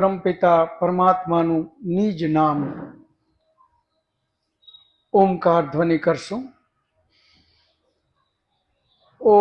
परमपिता परमात्माનું નિજ નામ ओमकार ध्वनि करशुं। ओ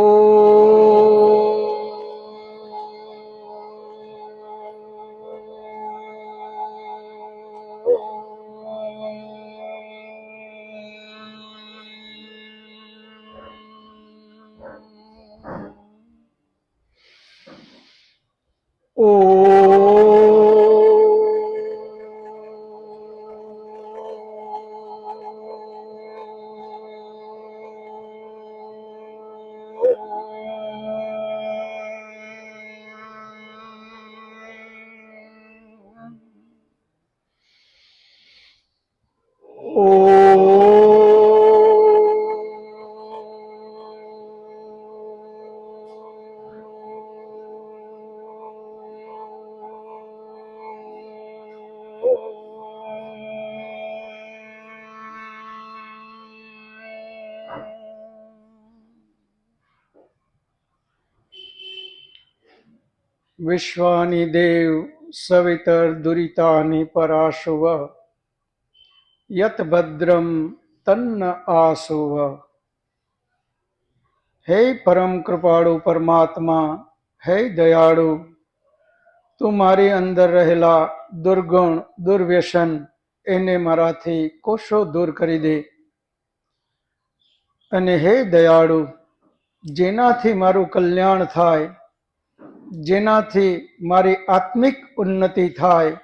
विश्वानि देव सवितर्दुरितानि पराशुव यत भद्रम तन्न आसुव। हे परम कृपाळु परमात्मा, हे दयाळु, તું મારી અંદર રહેલા દુર્ગુણ દુર્વ્યસન એને મારાથી કોશો દૂર કરી દે, અને હે દયાળુ, જેનાથી મારું કલ્યાણ થાય, જેનાથી મારી આત્મિક ઉન્નતિ થાય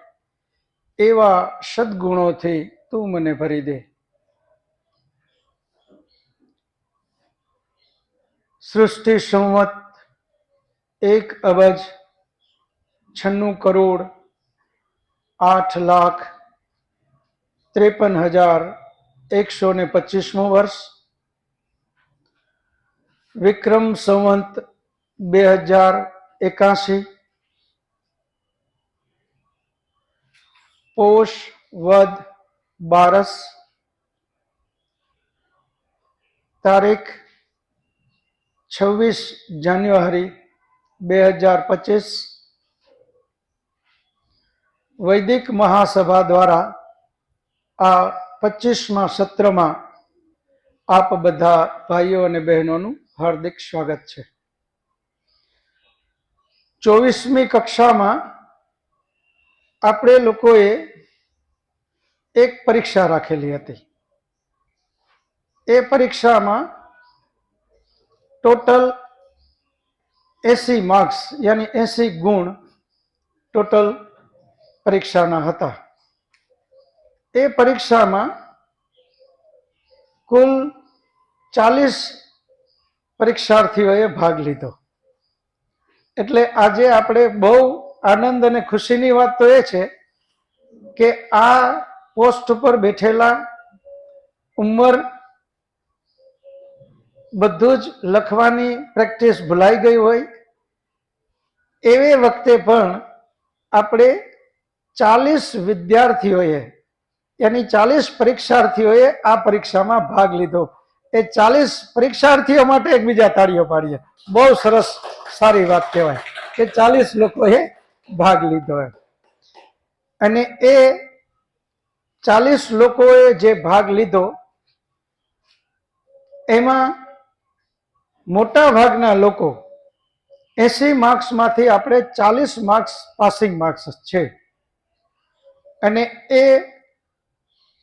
એવા સદગુણોથી તું મને ભરી દે। સૃષ્ટિ સંવત 1,96,53,125 વર્ષ, વિક્રમ સંવત 2081, પોષ વદ 12, તારીખ 26 જાન્યુઆરી 2025, વૈદિક મહાસભા દ્વારા આ 25મા સત્રમાં આપ બધા ભાઈઓ અને બહેનોનું હાર્દિક સ્વાગત છે। 24મી કક્ષામાં આપણે લોકોએ એક પરીક્ષા રાખેલી હતી। એ પરીક્ષામાં ટોટલ 80 માર્ક્સ યાની 80 ગુણ ટોટલ પરીક્ષાના હતા। એ પરીક્ષામાં કુલ 40 પરીક્ષાર્થીઓએ ભાગ લીધો। એટલે આજે આપણે બહુ આનંદ અને ખુશીની વાત તો એ છે કે આ પોસ્ટ ઉપર બેઠેલા ઉંમર બધું જ લખવાની પ્રેક્ટિસ ભૂલાઈ ગઈ હોય એવે વખતે પણ આપણે 40 વિદ્યાર્થીઓએ યાની 40 પરીક્ષાર્થીઓએ આ પરીક્ષામાં ભાગ લીધો। એ 40 પરીક્ષાર્થીઓ માટે એકબીજા તાળીઓ પાડીએ। બહુ સરસ, સારી વાત કહેવાય કે 40 લોકોએ ભાગ લીધો। અને એ 40 લોકોએ જે ભાગ લીધો એમાં મોટા ભાગના લોકો 80 માર્ક્સમાંથી આપણે 40 માર્ક્સ પાસિંગ માર્ક્સ છે, અને એ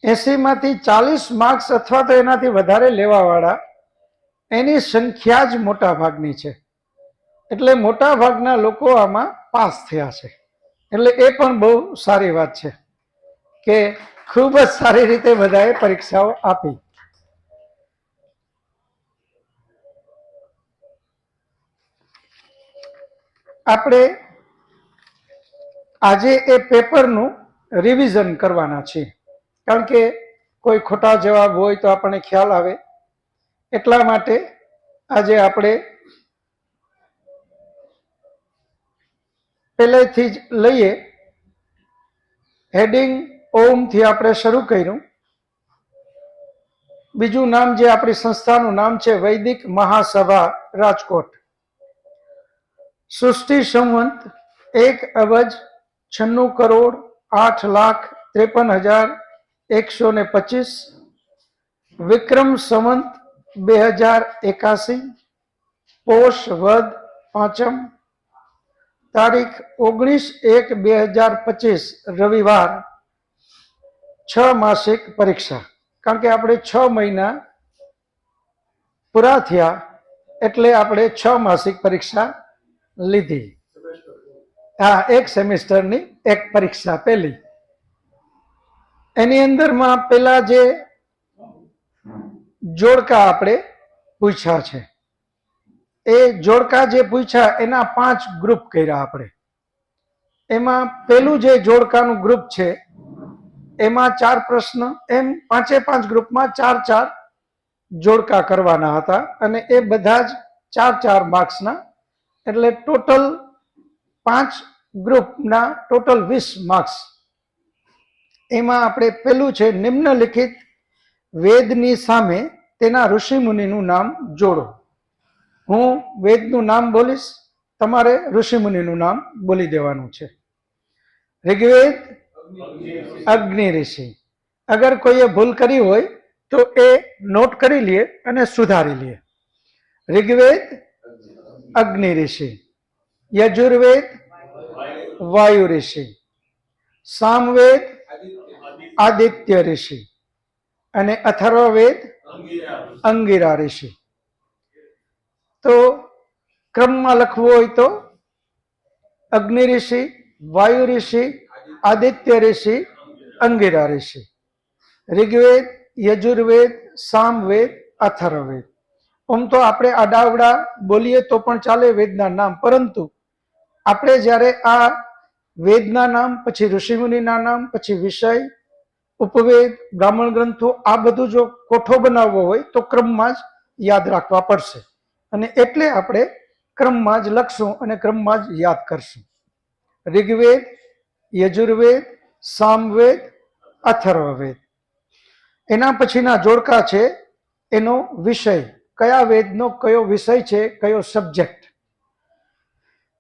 80માંથી 40 માર્ક્સ અથવા તો એનાથી વધારે લેવાવાળા એની સંખ્યા જ મોટા ભાગની છે। એટલે મોટા ભાગના લોકો આમાં પાસ થયા છે। એટલે એ પણ બહુ સારી વાત છે કે ખૂબ જ સારી રીતે બધાએ પરીક્ષાઓ આપી। આપણે આજે એ પેપરનું રિવિઝન કરવાના છીએ, કારણ કે કોઈ ખોટા જવાબ હોય તો આપણને ખ્યાલ આવે। એટલા માટે આજે આપણે પહેલેથી જ લઈએ। હેડિંગ ઓમથી આપણે શરૂ કર્યું। બીજું નામ જે આપણી સંસ્થાનું નામ છે વૈદિક મહાસભા રાજકોટ। સૃષ્ટિ સંવત 1 અબજ 96,08,53,125 વિક્રમ સંવંત 2081 પોષ વદ પાંચમ તારીખ 19/1/2025 રવિવાર 6 માસિક પરીક્ષા. કારણ કે આપણે 6 મહિના પૂરા થયા એટલે આપણે 6 માસિક પરીક્ષા લીધી. હા, એક સેમિસ્ટરની એક પરીક્ષા પહેલી. એની અંદરમાં પેલા જે જોડકા આપણે પૂછ્યા છે એ જોડકા જે પૂછ્યા એના 5 ગ્રુપ કર્યા આપણે. એમાં પેલું જે જોડકાનું ગ્રુપ છે એમાં 4 પ્રશ્ન, એમ 5 ગ્રુપમાં 4 જોડકા કરવાના હતા અને એ બધા જ 4 માર્ક્સના, એટલે ટોટલ 5 ગ્રુપના ટોટલ 20 માર્ક્સ. એમાં આપણે પેલું છે નિમ્નલિખિત વેદની સામે તેના ઋષિમુનિનું નામ જોડો. હું વેદનું નામ બોલીશ, તમારે ઋષિમુનિનું નામ બોલી દેવાનું છે. ઋગ્વેદ અગ્નિ ઋષિ. અગર કોઈએ ભૂલ કરી હોય તો એ નોટ કરી લે અને સુધારી લે. ઋગ્વેદ અગ્નિ ઋષિ, યજુર્વેદ વાયુ ઋષિ, સામવેદ આદિત્ય ઋષિ અને અથર્વવેદ અંગિરા ઋષિ. તો ક્રમમાં લખવું હોય તો અગ્નિ ઋષિ, વાયુ ઋષિ, આદિત્ય ઋષિ, અંગિરા ઋષિ. ઋગ્વેદ, યજુર્વેદ, સામવેદ, અથર્વવેદ. આમ તો આપણે આડાવડા બોલીએ તો પણ ચાલે વેદના નામ, પરંતુ આપણે જ્યારે આ વેદના નામ, પછી ઋષિમુનિના નામ, પછી વિષય, ઉપવેદ, બ્રાહ્મણ ગ્રંથો, આ બધું જો કોઠો બનાવવો હોય તો ક્રમમાં જ યાદ રાખવા પડશે. અને એટલે આપણે ક્રમમાં જ લખશું અને ક્રમમાં જ યાદ કરશું. ઋગ્વેદ, યજુર્વેદ, સામવેદ, અથર્વવેદ. એના પછીના જોડકા છે એનો વિષય, કયા વેદનો કયો વિષય છે, કયો સબ્જેક્ટ.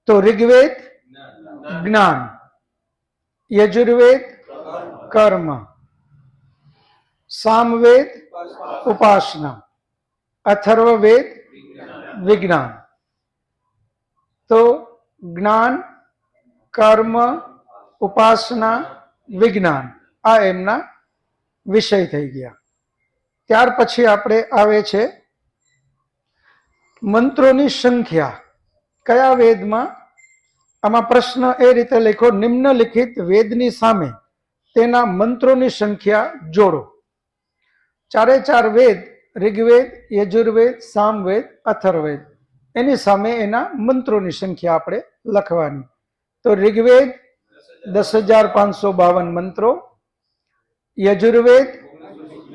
તો ઋગ્વેદ જ્ઞાન, યજુર્વેદ કર્મ, સામવેદ ઉપાસના, અથર્વવેદ વિજ્ઞાન. તો જ્ઞાન, કર્મ, ઉપાસના, વિજ્ઞાન આ એમના વિષય થઈ ગયા. ત્યાર પછી આપણે આવે છે મંત્રોની સંખ્યા. કયા વેદમાં? આમાં પ્રશ્ન એ રીતે લખો, નિમ્નલિખિત વેદની સામે તેના મંત્રોની સંખ્યા જોડો. 4 વેદ, ઋગ્વેદ, યજુર્વેદ, સામવેદ, અથર્વવેદ, એની સામે એના મંત્રોની સંખ્યા આપણે લખવાની. તો ઋગ્વેદ 10,552 મંત્રો, યજુર્વેદ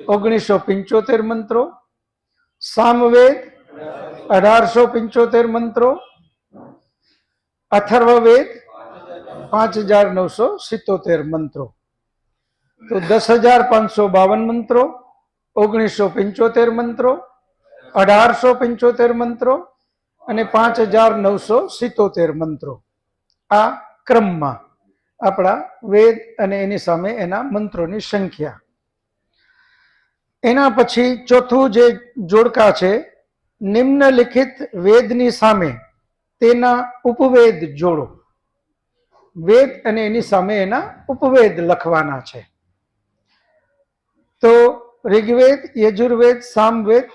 1975 મંત્રો, સામવેદ 1875 મંત્રો, અથર્વવેદ 5,977 મંત્રો. તો 10,552 મંત્રો, 1975 મંત્રો, 1875 મંત્રો અને 5,977 મંત્રો. આ ક્રમમાં આપણા વેદ અને એની સામે એના મંત્રોની સંખ્યા. એના પછી ચોથું જે જોડકા છે, નિમ્નલિખિત વેદની સામે તેના ઉપવેદ જોડો. વેદ અને એની સામે એના ઉપવેદ લખવાના છે. તો ઋગ્વેદ, યજુર્વેદ, સામવેદ,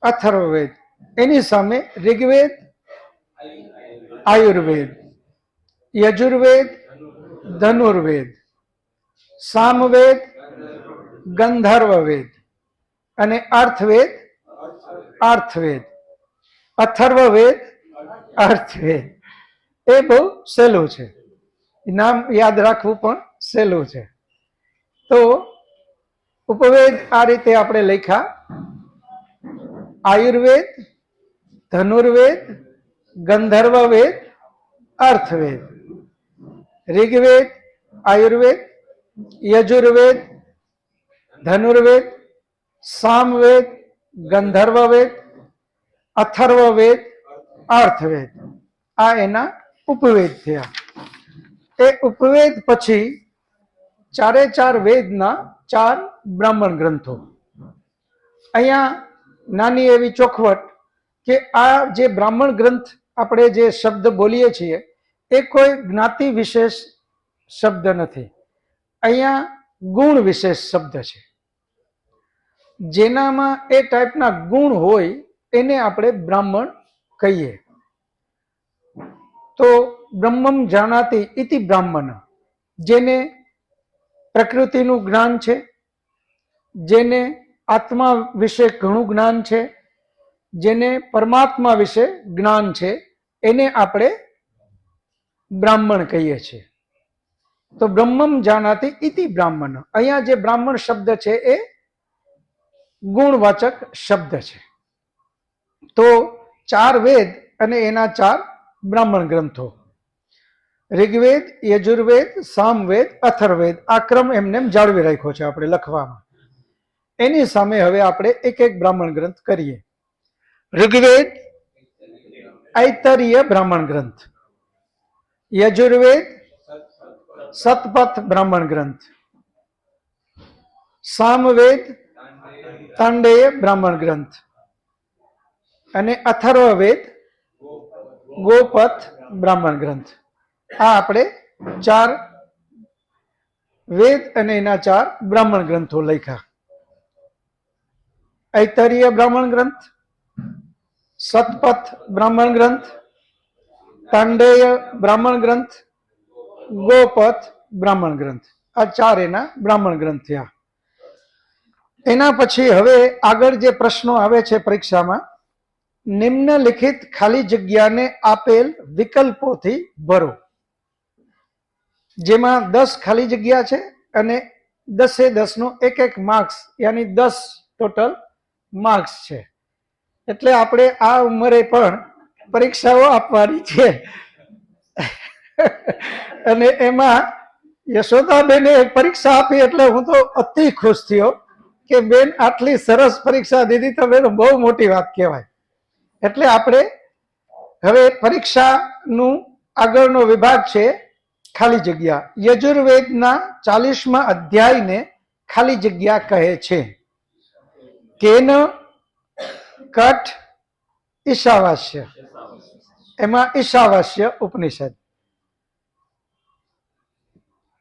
અથર્વવેદ, એની સામે ઋગ્વેદ આયુર્વેદ, યજુર્વેદ ધનુર્વેદ, સામવેદ ગંધર્વવેદ અને અર્થવેદ અર્થવેદ, અથર્વવેદ અર્થવેદ. એ બહુ સહેલું છે, નામ યાદ રાખવું પણ સહેલું છે. તો ઉપવેદ આ રીતે આપણે લખ્યા: આયુર્વેદ, ધનુર્વેદ, ગંધર્વવેદ, અર્થવેદ. ऋग्वेद, आयुर्वेद, यजुर्वेद, धनुर्वेद, सामवेद, गंधर्ववेद, અથર્વવેદ, અર્થવેદ. આ એના ઉપવેદ થયા. એ ઉપવેદ પછી ચારે ચાર વેદના 4 બ્રાહ્મણ ગ્રંથો. અહીંયા નાની એવી ચોખવટ કે આ જે બ્રાહ્મણ ગ્રંથ આપણે જે શબ્દ બોલીએ છીએ એ કોઈ જ્ઞાતિ વિશેષ શબ્દ નથી. અહીંયા ગુણ વિશેષ શબ્દ છે. જેનામાં એ ટાઈપના ગુણ હોય એને આપણે બ્રાહ્મણ કહીએ. તો બ્રહ્મમ જાનાતિ ઇતિ બ્રાહ્મણ, જેને પ્રકૃતિનું જ્ઞાન છે, જેને આત્મા વિશે ઘણું જ્ઞાન છે, જેને પરમાત્મા વિશે જ્ઞાન છે, એને આપણે બ્રાહ્મણ કહીએ છીએ. તો બ્રહ્મમ જાનાતિ ઇતિ બ્રાહ્મણ. અહીંયા જે બ્રાહ્મણ શબ્દ છે એ ગુણવાચક શબ્દ છે. તો 4 વેદ અને એના 4 બ્રાહ્મણ ગ્રંથો, ઋગ્વેદ, યજુર્વેદ, સામવેદ, અથર્વવેદ, આ ક્રમ એમને જાળવી રાખ્યો છે આપણે લખવામાં. એની સામે હવે આપણે એક એક બ્રાહ્મણ ગ્રંથ કરીએ. ઋગ્વેદ ઐતરીય બ્રાહ્મણ ગ્રંથ, યજુર્વેદ સતપથ બ્રાહ્મણ ગ્રંથ, સામવેદ તાંડેય બ્રાહ્મણ ગ્રંથ અને અથર્વવેદ ગોપથ બ્રાહ્મણ ગ્રંથ. આ આપણે 4 વેદ અને એના 4 બ્રાહ્મણ ગ્રંથો લખ્યા. ઐતરીય બ્રાહ્મણ ગ્રંથ, સતપથ બ્રાહ્મણ ગ્રંથ, તાંડેય બ્રાહ્મણ ગ્રંથ, ગોપથ બ્રાહ્મણ ગ્રંથ. આ 4 એના બ્રાહ્મણ ગ્રંથ થયા. એના પછી હવે આગળ જે પ્રશ્નો આવે છે પરીક્ષામાં, નિમ્નલિખિત ખાલી જગ્યાને આપેલ વિકલ્પોથી ભરો. જેમાં 10 ખાલી જગ્યા છે અને 10 નો એક માર્ક્સ, યાની 10 ટોટલ માર્ક્સ છે. એટલે આપણે આ ઉંમરે પણ પરીક્ષાઓ આપવાની છે. અને એમાં યશોદાબેને એક પરીક્ષા આપી એટલે હું તો અતિ ખુશ થયો કે બેન આટલી સરસ પરીક્ષા દીધી તો બેન બહુ મોટી વાત કહેવાય. એટલે આપણે હવે પરીક્ષાનું આગળનો વિભાગ છે ખાલી જગ્યા. યજુર્વેદના 40મા અધ્યાયને ખાલી જગ્યા કહે છે. કેન, કઠ, ઈશાવાસ્ય. એમાં ઈશાવાસ્ય ઉપનિષદ.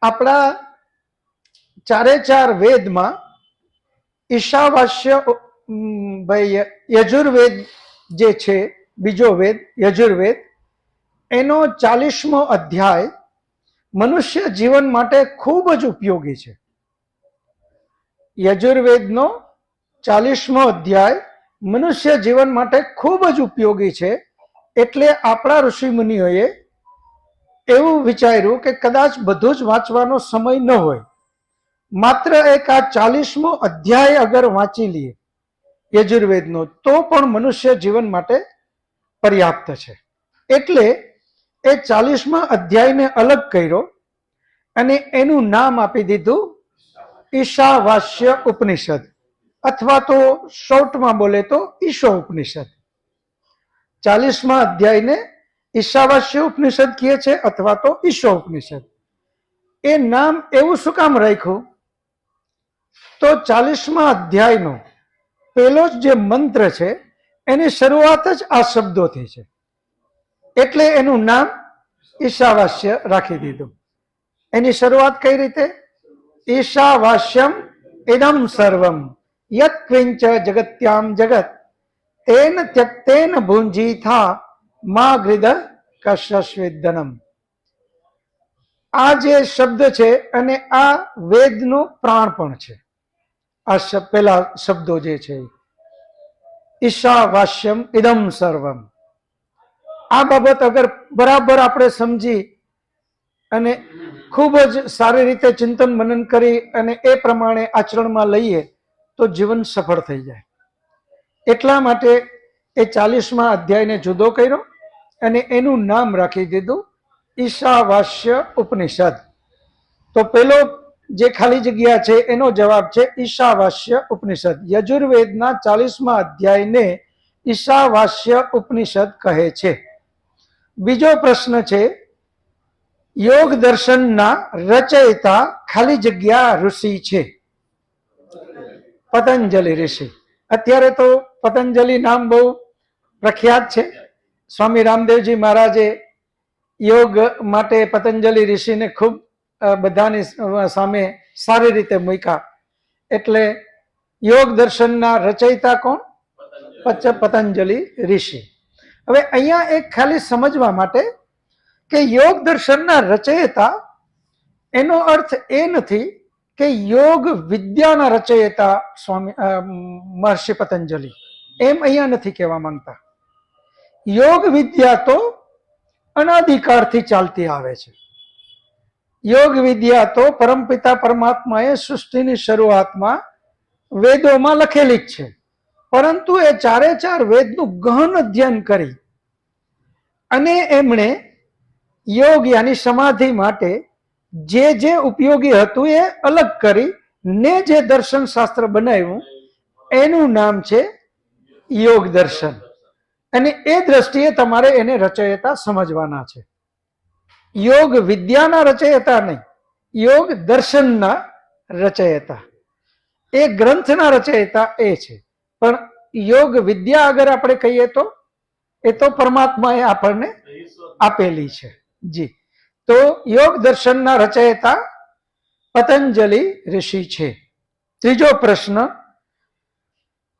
આપણા 4 વેદમાં ઈશાવાસ્ય ભાઈ યજુર્વેદ જે છે, બીજો વેદ યજુર્વેદ, એનો 40મો અધ્યાય મનુષ્ય જીવન માટે ખૂબ જ ઉપયોગી છે. યજુર્વેદનો 40મો અધ્યાય મનુષ્ય જીવન માટે ખૂબ જ ઉપયોગી છે. એટલે આપણા ઋષિ મુનિઓએ એવું વિચાર્યું કે કદાચ બધું જ વાંચવાનો સમય ન હોય, માત્ર એક આ 40મો અધ્યાય અગર વાંચી લઈએ યજુર્વેદનો તો પણ મનુષ્ય જીવન માટે પર્યાપ્ત છે. એટલે એ 40મા અધ્યાયને અલગ કર્યો અને એનું નામ આપી દીધું ઈશાવાસ્ય ઉપનિષદ, અથવા તો શોર્ટમાં બોલે તો ઈશો ઉપનિષદ. 40મા અધ્યાયને ઈશાવાસ્ય ઉપનિષદ કહે છે અથવા તો ઈશો ઉપનિષદ. એ નામ એવું શું કામ રાખ્યું? તો 40મા અધ્યાયનો પહેલો જ જે મંત્ર છે એની શરૂઆત જ આ શબ્દોથી છે. એટલે એનું નામ ઈશાવાસ્ય રાખી દીધું. એની શરૂઆત કઈ રીતે? ઈશાવાસ્યમ ઇદમ સર્વમ યત ક્વિંચ જગત્યામ જગત તેન ત્યક્તેન ભુંજીથા મા ગૃદ કશ્યસ્વિદનમ. આ જે શબ્દ છે અને આ વેદનો પ્રાણ પણ છે. આ પેલા શબ્દો જે છે ઈશાવાસ્યમ ઇદમ સર્વમ. આ બાબત અગર બરાબર આપણે સમજી અને ખૂબ જ સારી રીતે ચિંતન મનન કરી અને એ પ્રમાણે આચરણમાં લઈએ તો જીવન સફળ થઈ જાય. એટલા માટે એ 40મા અધ્યાયને જુદો કર્યો અને એનું નામ રાખી દીધું ઈશાવાસ્ય ઉપનિષદ. તો પેલો જે ખાલી જગ્યા છે એનો જવાબ છે ઈશાવાસ્ય ઉપનિષદ. યજુર્વેદના 40મા અધ્યાયને ઈશાવાસ્ય ઉપનિષદ કહે છે. બીજો પ્રશ્ન છે યોગ દર્શનના રચયિતા ખાલી જગ્યા ઋષિ છે. પતંજલિ ઋષિ. અત્યારે તો પતંજલિ નામ બહુ પ્રખ્યાત છે. સ્વામી રામદેવજી મહારાજે યોગ માટે પતંજલિ ઋષિને ખૂબ બધાની સામે સારી રીતે મૂક્યા. એટલે યોગ દર્શનના રચયિતા કોણ? પતંજલિ ઋષિ. હવે અહીંયા એક ખાલી સમજવા માટે કે યોગ દર્શનના રચયિતા એનો અર્થ એ નથી કે યોગ વિદ્યાના રચયિતા સ્વામી મહર્ષિ પતંજલિ, એમ અહીંયા નથી કહેવા માંગતા. યોગ વિદ્યા તો અનાદિકાળથી ચાલતી આવે છે. યોગ વિદ્યા તો પરમપિતા પરમાત્માએ સૃષ્ટિની શરૂઆતમાં વેદોમાં લખેલી જ છે. પરંતુ એ ચારે ચાર વેદનું ગહન અધ્યયન કરી અને એમણે યોગ યાની સમાધિ માટે જે જે ઉપયોગી હતું એ અલગ કરી ને જે દર્શન શાસ્ત્ર બનાવ્યું એનું નામ છે યોગ દર્શન. અને એ દ્રષ્ટિએ તમારે એને રચયિતા સમજવાના છે. યોગ વિદ્યાના રચયિતા નહીં, યોગ દર્શનના રચયિતા. એ ગ્રંથના રચયિતા એ છે. પણ યોગ વિદ્યા અગર આપણે કહીએ તો એ તો પરમાત્માએ આપણને આપેલી છે. જી. તો યોગ દર્શનના રચયિતા પતંજલિ ઋષિ છે. ત્રીજો પ્રશ્ન,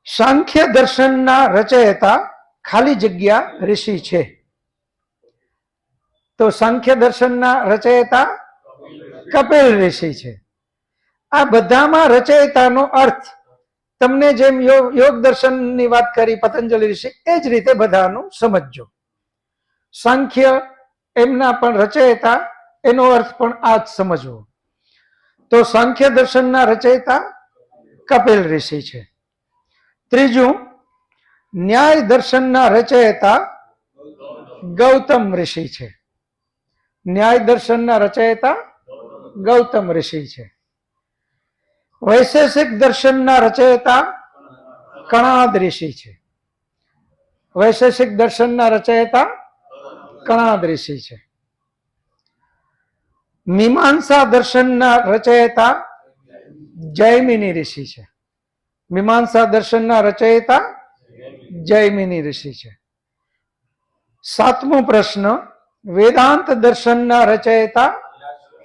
સાંખ્ય દર્શનના રચયિતા ખાલી જગ્યા ઋષિ છે. તો સાંખ્ય દર્શનના રચયિતા કપિલ ઋષિ છે. આ બધામાં રચયિતાનો અર્થ તમને જેમ યોગ દર્શનની વાત કરી પતંજલિ ઋષિ એ જ રીતે બધાનું સમજજો. સાંખ્ય એમના પણ રચયિતા, એનો અર્થ પણ આ જ સમજવો. તો સાંખ્ય દર્શનના રચયિતા કપિલ ઋષિ છે. ત્રીજું, ન્યાય દર્શનના રચયિતા ગૌતમ ઋષિ છે. ન્યાય દર્શનના રચયિતા ગૌતમ ઋષિ છે. વૈશેષિક દર્શનના રચયિતા કણાદ ઋષિ છે. વૈશેષિક દર્શનના રચયિતા કણાદ ઋષિ છે. મીમાંસા દર્શનના રચયિતા જૈમિની ઋષિ છે. મીમાંસા દર્શનના રચયિતા જૈમિની ઋષિ છે. સાતમો પ્રશ્ન, વેદાંત દર્શનના રચયિતા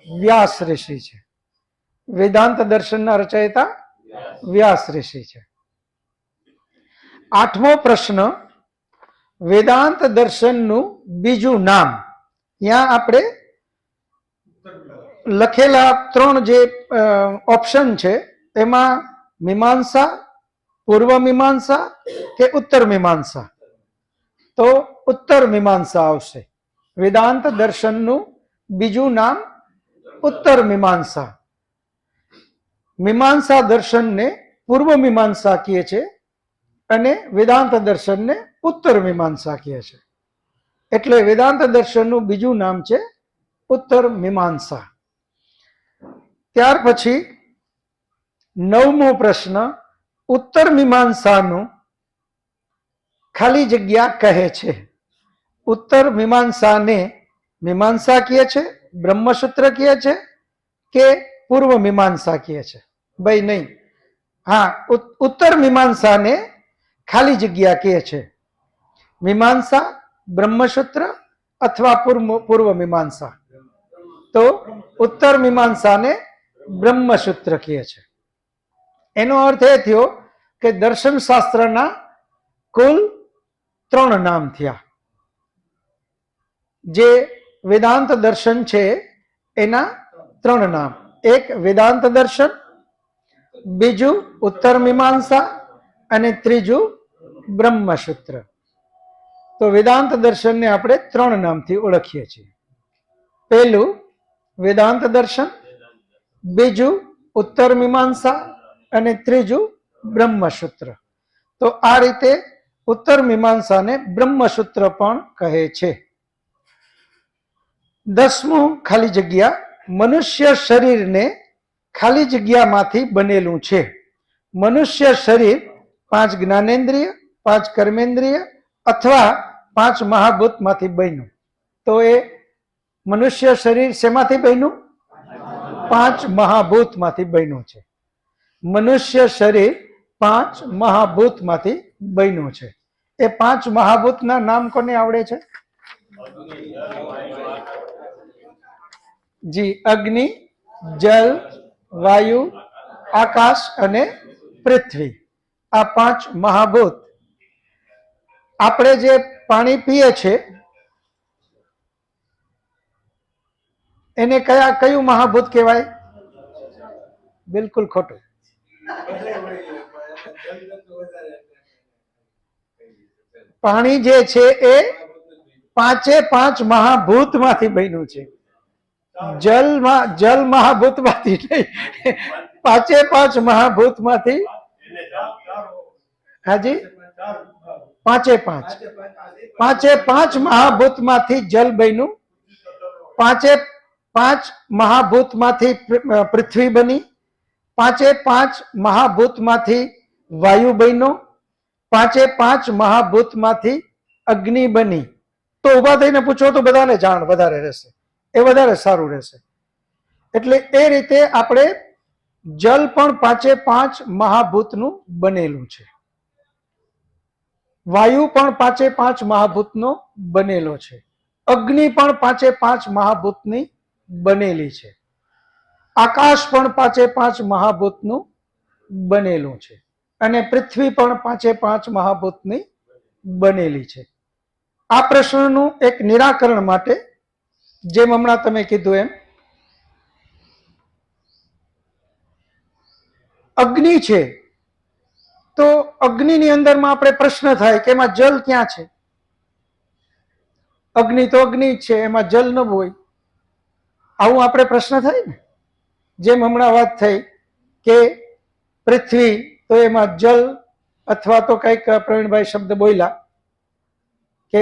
વ્યાસ ઋષિ છે. વેદાંત દર્શનના રચયિતા વ્યાસ ઋષિ છે. આઠમો પ્રશ્ન, વેદાંત દર્શનનું બીજું નામ. ત્યાં આપણે લખેલા ત્રણ જે ઓપ્શન છે એમાં મીમાંસા, પૂર્વ મીમાંસા કે ઉત્તર મીમાંસા. તો ઉત્તર મીમાંસા આવશે. વેદાંત દર્શનનું બીજું નામ ઉત્તર મીમાંસા. મીમાંસા દર્શનને પૂર્વ મીમાંસા કહે છે અને વેદાંત દર્શનને ઉત્તર મીમાંસા કહે છે. એટલે વેદાંત દર્શનનું બીજું નામ છે ઉત્તર મીમાંસા. ત્યાર પછી નવમો પ્રશ્ન, ઉત્તર મીમાંસાનું ખાલી જગ્યા કહે છે. ઉત્તર મીમાંસાને મીમાંસા કહે છે, બ્રહ્મસૂત્ર કહે છે કે પૂર્વ મીમાંસા કહે છે? ભાઈ નહીં. હા, ઉત્તર મીમાંસાને ખાલી જગ્યા કહે છે. મીમાંસા, બ્રહ્મસૂત્ર અથવા પૂર્વ મીમાંસા. તો ઉત્તર મીમાંસાને બ્રહ્મસૂત્ર કહે છે. એનો અર્થ એ થયો કે દર્શન શાસ્ત્રના કુલ 3 નામ થયા. જે વેદાંત દર્શન છે એના 3 નામ. એક વેદાંત દર્શન, બીજું ઉત્તર મીમાંસા અને ત્રીજું બ્રહ્મસૂત્ર. તો વેદાંત દર્શનને આપણે 3 નામથી ઓળખીએ છીએ. પહેલું વેદાંત દર્શન, બીજું ઉત્તર મીમાંસા અને ત્રીજું બ્રહ્મસૂત્ર. તો આ રીતે ઉત્તર મીમાંસાને બ્રહ્મસૂત્ર પણ કહે છે. 10મું ખાલી જગ્યા, મનુષ્ય શરીરને ખાલી જગ્યામાંથી બનેલું છે. મનુષ્ય શરીર 5 જ્ઞાનેન્દ્રિય, 5 કર્મેન્દ્રિય અથવા 5 મહાભૂતમાંથી બન્યું. તો એ મનુષ્ય શરીર શેમાંથી બન્યું? 5 મહાભૂતમાંથી બન્યું છે. મનુષ્ય શરીર 5 મહાભૂતમાંથી બન્યું છે. એ 5 મહાભૂતના નામ કોને આવડે છે? જી, અગ્નિ, જલ, વાયુ, આકાશ અને પૃથ્વી. આ 5 મહાભૂત. આપણે જે પાણી પીએ છે એને કયું મહાભૂત કહેવાય? બિલકુલ ખોટું. પાણી જે છે એ 5 મહાભૂતમાંથી બન્યું છે. જલ મહાભૂતમાંથી નહીં, 5 મહાભૂતમાંથી. હાજી, 5 મહાભૂતમાંથી જલ બન્યું, 5 મહાભૂતમાંથી પૃથ્વી બની, 5 મહાભૂતમાંથી વાયુ બન્યો, 5 મહાભૂતમાંથી અગ્નિ બની. તો ઉભા થઈને પૂછો તો બધાને જાણ વધારે રહેશે, એ વધારે સારું રહેશે. એટલે એ રીતે આપણે જલ પણ 5 મહાભૂતનું બનેલું છે, વાયુ પણ 5 મહાભૂતનો બનેલો છે, અગ્નિ પણ 5 મહાભૂતની બનેલી છે, આકાશ પણ 5 મહાભૂતનું બનેલું છે, અને પૃથ્વી પણ 5 મહાભૂતની બનેલી છે. આ પ્રશ્નનું એક નિરાકરણ માટે જેમ હમણાં તમે કીધું એમ અગ્નિ છે, તો અગ્નિની અંદરમાં આપણે પ્રશ્ન થાય કે એમાં જલ ક્યાં છે? અગ્નિ તો અગ્નિ જ છે, એમાં જલ ન હોય, આવું આપણે પ્રશ્ન થાય ને. જેમ હમણાં વાત થઈ કે પૃથ્વી, તો એમાં જલ અથવા તો કંઈક પ્રવીણભાઈ શબ્દ બોલ્યા કે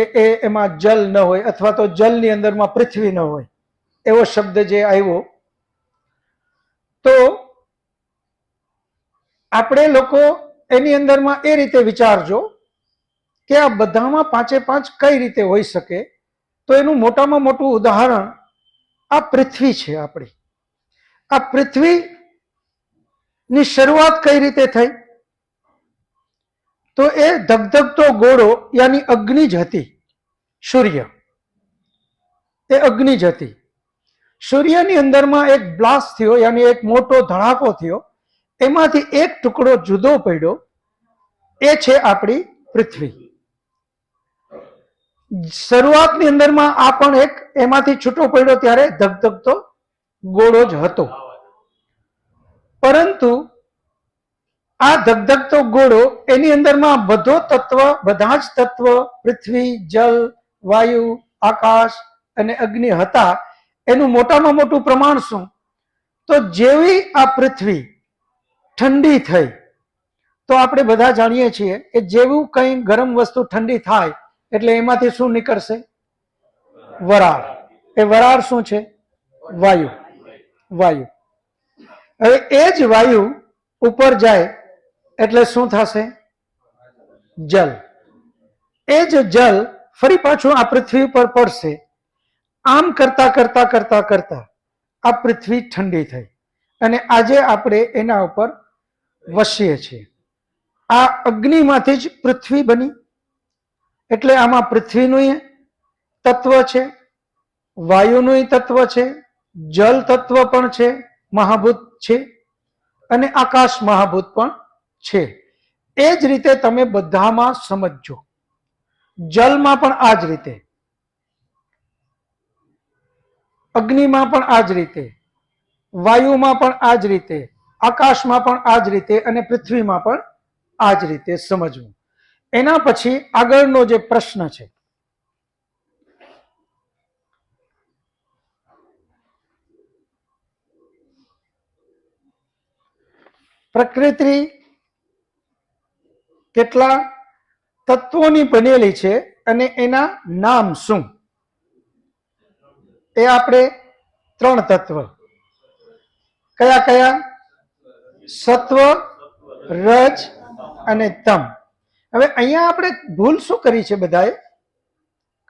એમાં જલ ન હોય, અથવા તો જલની અંદરમાં પૃથ્વી ન હોય, એવો શબ્દ જે આવ્યો. તો આપણે લોકો એની અંદરમાં એ રીતે વિચારજો કે આ બધામાં 5 કઈ રીતે હોઈ શકે? તો એનું મોટામાં મોટું ઉદાહરણ આ પૃથ્વી છે આપણી. આ પૃથ્વીની શરૂઆત કઈ રીતે થઈ? તો એ ધગધગતો ગોળો યાની અગ્નિ જ હતી. સૂર્ય એ અગ્નિ જ હતી. સૂર્યની અંદરમાં એક બ્લાસ્ટ થયો, યાની એક મોટો ધડાકો થયો, એમાંથી એક ટુકડો જુદો પડ્યો, એ છે આપણી પૃથ્વી. શરૂઆતની અંદરમાં આ પણ એક એમાંથી છૂટો પડ્યો ત્યારે ધગધગતો ગોળો જ હતો. પરંતુ આ ધગધગતો ગોળો એની અંદરમાં બધા જ તત્વ પૃથ્વી, જલ, વાયુ, આકાશ અને અગ્નિ હતા. એનું મોટામાં મોટું પ્રમાણ શું? તો જેવી આ પૃથ્વી ઠંડી થઈ, તો આપણે બધા જાણીએ છીએ કે જેવું કંઈ ગરમ વસ્તુ ઠંડી થાય એટલે એમાંથી શું નીકળશે? વરાળ. એ વરાળ શું છે? વાયુ. વાયુ. હવે એ જ વાયુ ઉપર જાય એટલે શું થશે? જલ. એ જ જલ ફરી પાછું આ પૃથ્વી પર પડશે. આમ કરતા કરતા કરતા કરતા આ પૃથ્વી ઠંડી થઈ અને આજે આપણે એના ઉપર વસીએ છીએ. આ અગ્નિમાંથી જ પૃથ્વી બની, એટલે આમાં પૃથ્વીનું તત્વ છે, વાયુનું તત્વ છે, જલ તત્વ પણ છે, મહાભૂત છે, અને આકાશ મહાભૂત પણ છે. એ જ રીતે તમે બધામાં સમજજો. જલમાં પણ આ જ રીતે, અગ્નિમાં પણ આ જ રીતે, વાયુમાં પણ આ જ રીતે, આકાશમાં પણ આ જ રીતે, અને પૃથ્વીમાં પણ આ જ રીતે સમજવું. એના પછી આગળનો જે પ્રશ્ન છે, પ્રકૃતિ કેટલા તત્વોની બનેલી છે અને એના નામ શું? એ આપણે 3 તત્વ. કયા કયા? સત્વ, રજ અને તમ. હવે અહીંયા આપણે ભૂલ શું કરી છે બધાએ,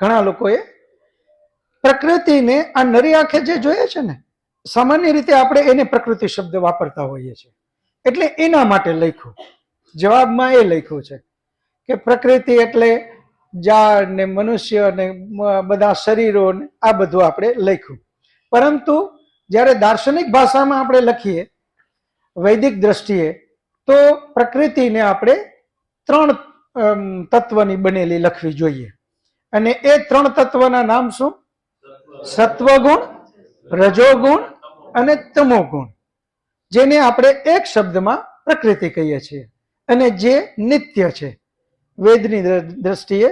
ઘણા લોકોએ? પ્રકૃતિને આ નરી આંખે જે જોઈએ છે ને, સામાન્ય રીતે આપણે એને પ્રકૃતિ શબ્દ વાપરતા હોઈએ છીએ, એટલે એના માટે લખ્યું. જવાબમાં એ લખ્યું છે કે પ્રકૃતિ એટલે ઝાડ ને મનુષ્ય ને બધા શરીરો ને આ બધું આપણે લખ્યું. પરંતુ જ્યારે દાર્શનિક ભાષામાં આપણે લખીએ, વૈદિક દ્રષ્ટિએ, તો પ્રકૃતિને આપણે 3 તત્વની બનેલી લખવી જોઈએ. અને એ 3 તત્વના નામ શું? સત્વગુણ, રજોગુણ અને તમોગુણ, જેને આપણે એક શબ્દમાં પ્રકૃતિ કહીએ છીએ, અને જે નિત્ય છે. વેદની દ્રષ્ટિએ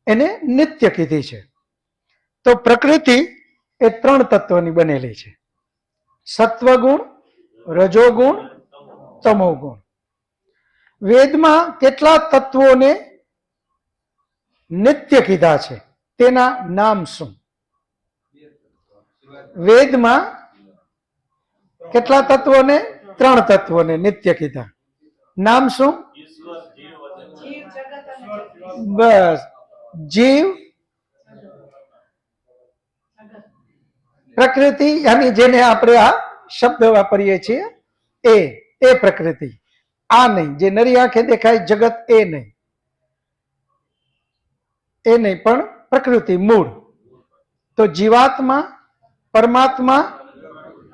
એને નિત્ય કીધી છે. તો પ્રકૃતિ એ 3 તત્વની બનેલી છે: સત્વગુણ, રજોગુણ, તમોગુણ. વેદમાં કેટલા તત્વોને નિત્ય કીધા છે તેના નામ શું? વેદમાં કેટલા તત્વોને? 3 તત્વોને નિત્ય કીધા. નામ શું? બસ, જીવ, પ્રકૃતિ, યાની જેને આપણે આ શબ્દ વાપરીએ છીએ એ પ્રકૃતિ. આ નહીં, જે નરી આંખે દેખાય જગત એ નહીં, પણ પ્રકૃતિ મૂળ. તો જીવાત્મા, પરમાત્મા,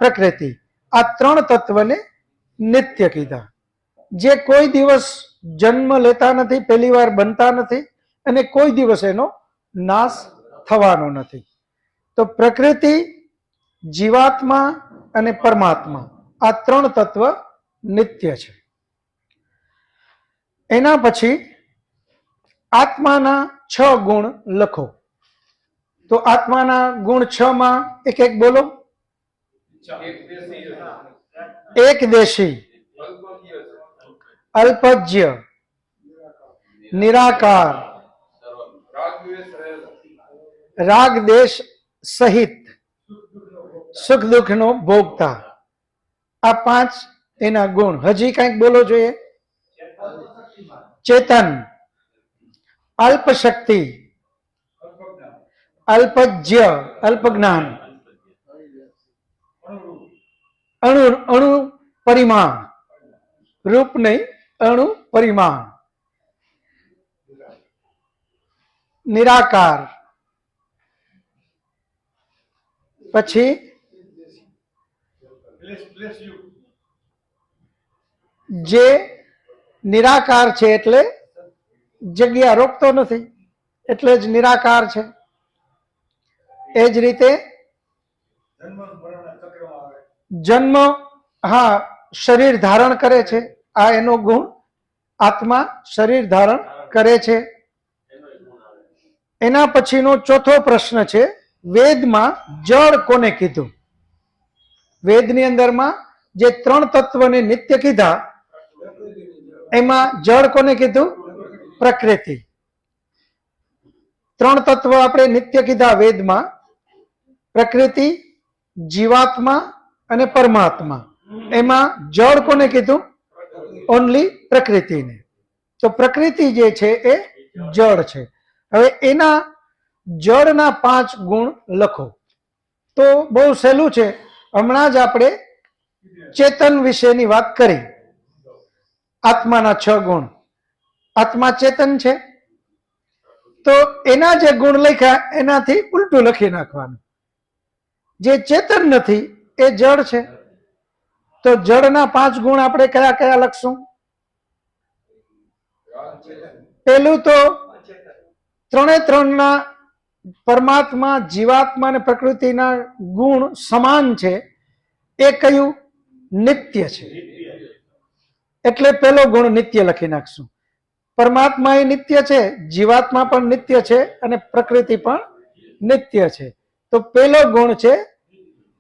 પ્રકૃતિ, આ 3 તત્વને નિત્ય કીધા, જે કોઈ દિવસ જન્મ લેતા નથી, પહેલી વાર બનતા નથી, અને કોઈ દિવસ એનો નાશ થવાનો નથી. તો પ્રકૃતિ, જીવાત્મા અને પરમાત્મા, આ 3 તત્વ નિત્ય છે. એના પછી આત્માના 6 ગુણ લખો. તો આત્માના ગુણ 6 માં એક એક બોલો. એકદેશી, અલ્પજ્ય, નિરાકાર, રાગ દેશ સહિત, સુખ દુઃખ નો ભોગતા. આ 5 એના ગુણ. હજી કંઈક બોલો જોઈએ. ચેતન, અલ્પ શક્તિ, અલ્પજ્ય, અલ્પ જ્ઞાન, અણુ પરિમાણ, રૂપ નહીં, અણુ પરિમાણ, નિરાકાર, પછી જે નિરાકાર છે એટલે જગ્યા રોકતો નથી, એટલે જ નિરાકાર છે. એ જ રીતે જન્મ, હા, શરીર ધારણ કરે છે, આ એનો ગુણ. આત્મા શરીર ધારણ કરે છે. એના પછીનો ચોથો પ્રશ્ન છે, વેદમાં જળ કોને કીધું? વેદની અંદરમાં જે 3 તત્વને નિત્ય કીધા, એમાં જળ કોને કીધું? પ્રકૃતિ. 3 તત્વ આપણે નિત્ય કીધા વેદમાં: પ્રકૃતિ, જીવાત્મા અને પરમાત્મા. એમાં જળ કોને કીધું? ઓનલી પ્રકૃતિને. તો પ્રકૃતિ જે છે એ જળ છે. હવે એના જળના 5 ગુણ લખો. તો બહુ સહેલું છે. હમણાં જ આપણે ચેતન વિશેની વાત કરી. આત્માના 6 ગુણ. આત્મા ચેતન છે, તો એના જે ગુણ લખ્યા એનાથી ઉલટું લખી નાખવાનું. જે ચેતન નથી એ જળ છે. તો જળના 5 ગુણ આપણે કયા કયા લખશું? પેલું તો 3 પરમાત્મા, જીવાત્મા અને પ્રકૃતિના ગુણ સમાન છે. એ કયું? નિત્ય છે. એટલે પેલો ગુણ નિત્ય લખી નાખશું. પરમાત્મા એ નિત્ય છે, જીવાત્મા પણ નિત્ય છે, અને પ્રકૃતિ પણ નિત્ય છે. તો પેલો ગુણ છે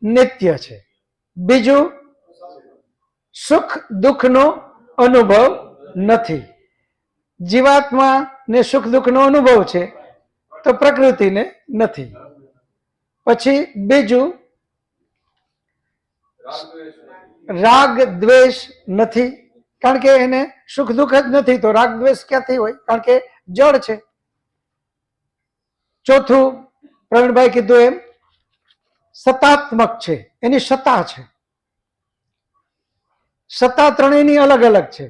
નિત્ય છે. બીજું, સુખ દુઃખનો અનુભવ નથી. જીવાત્મા ને સુખ દુઃખનો અનુભવ છે, તો પ્રકૃતિને નથી. પછી બીજું, રાગ દ્વેષ નથી, કારણ કે એને સુખ દુઃખ જ નથી, તો રાગ દ્વેષ ક્યાંથી હોય? કારણ કે જળ છે. ચોથું, પ્રવીણભાઈ કીધું એમ સત્તાત્મક છે, એની સત્તા છે. સત્તા ત્રણેયની અલગ અલગ છે.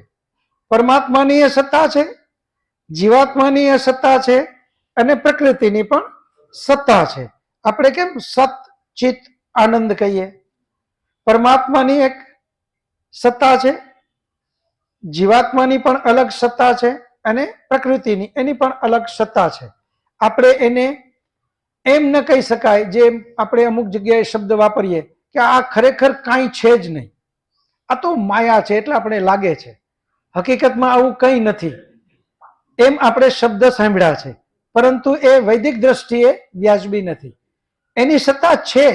પરમાત્માની એ સત્તા છે, જીવાત્માની એ સત્તા છે, અને પ્રકૃતિની પણ સત્તા છે. આપણે કેમ સત ચિત આનંદ કહીએ, પરમાત્માની એક સત્તા છે, જીવાત્માની પણ અલગ સત્તા છે, અને પ્રકૃતિની એની પણ અલગ સત્તા છે. આપણે એને એમ ન કહી શકાય જે આપણે અમુક જગ્યાએ શબ્દ વાપરીએ કે આ ખરેખર કાંઈ છે જ નહીં, આ તો માયા છે એટલે આપણે લાગે છે, હકીકતમાં આવું કંઈ નથી, એમ આપણે શબ્દ સાંભળ્યા છે, પરંતુ એ વૈદિક દ્રષ્ટિએ વ્યાજબી નથી. એની સત્તા છે,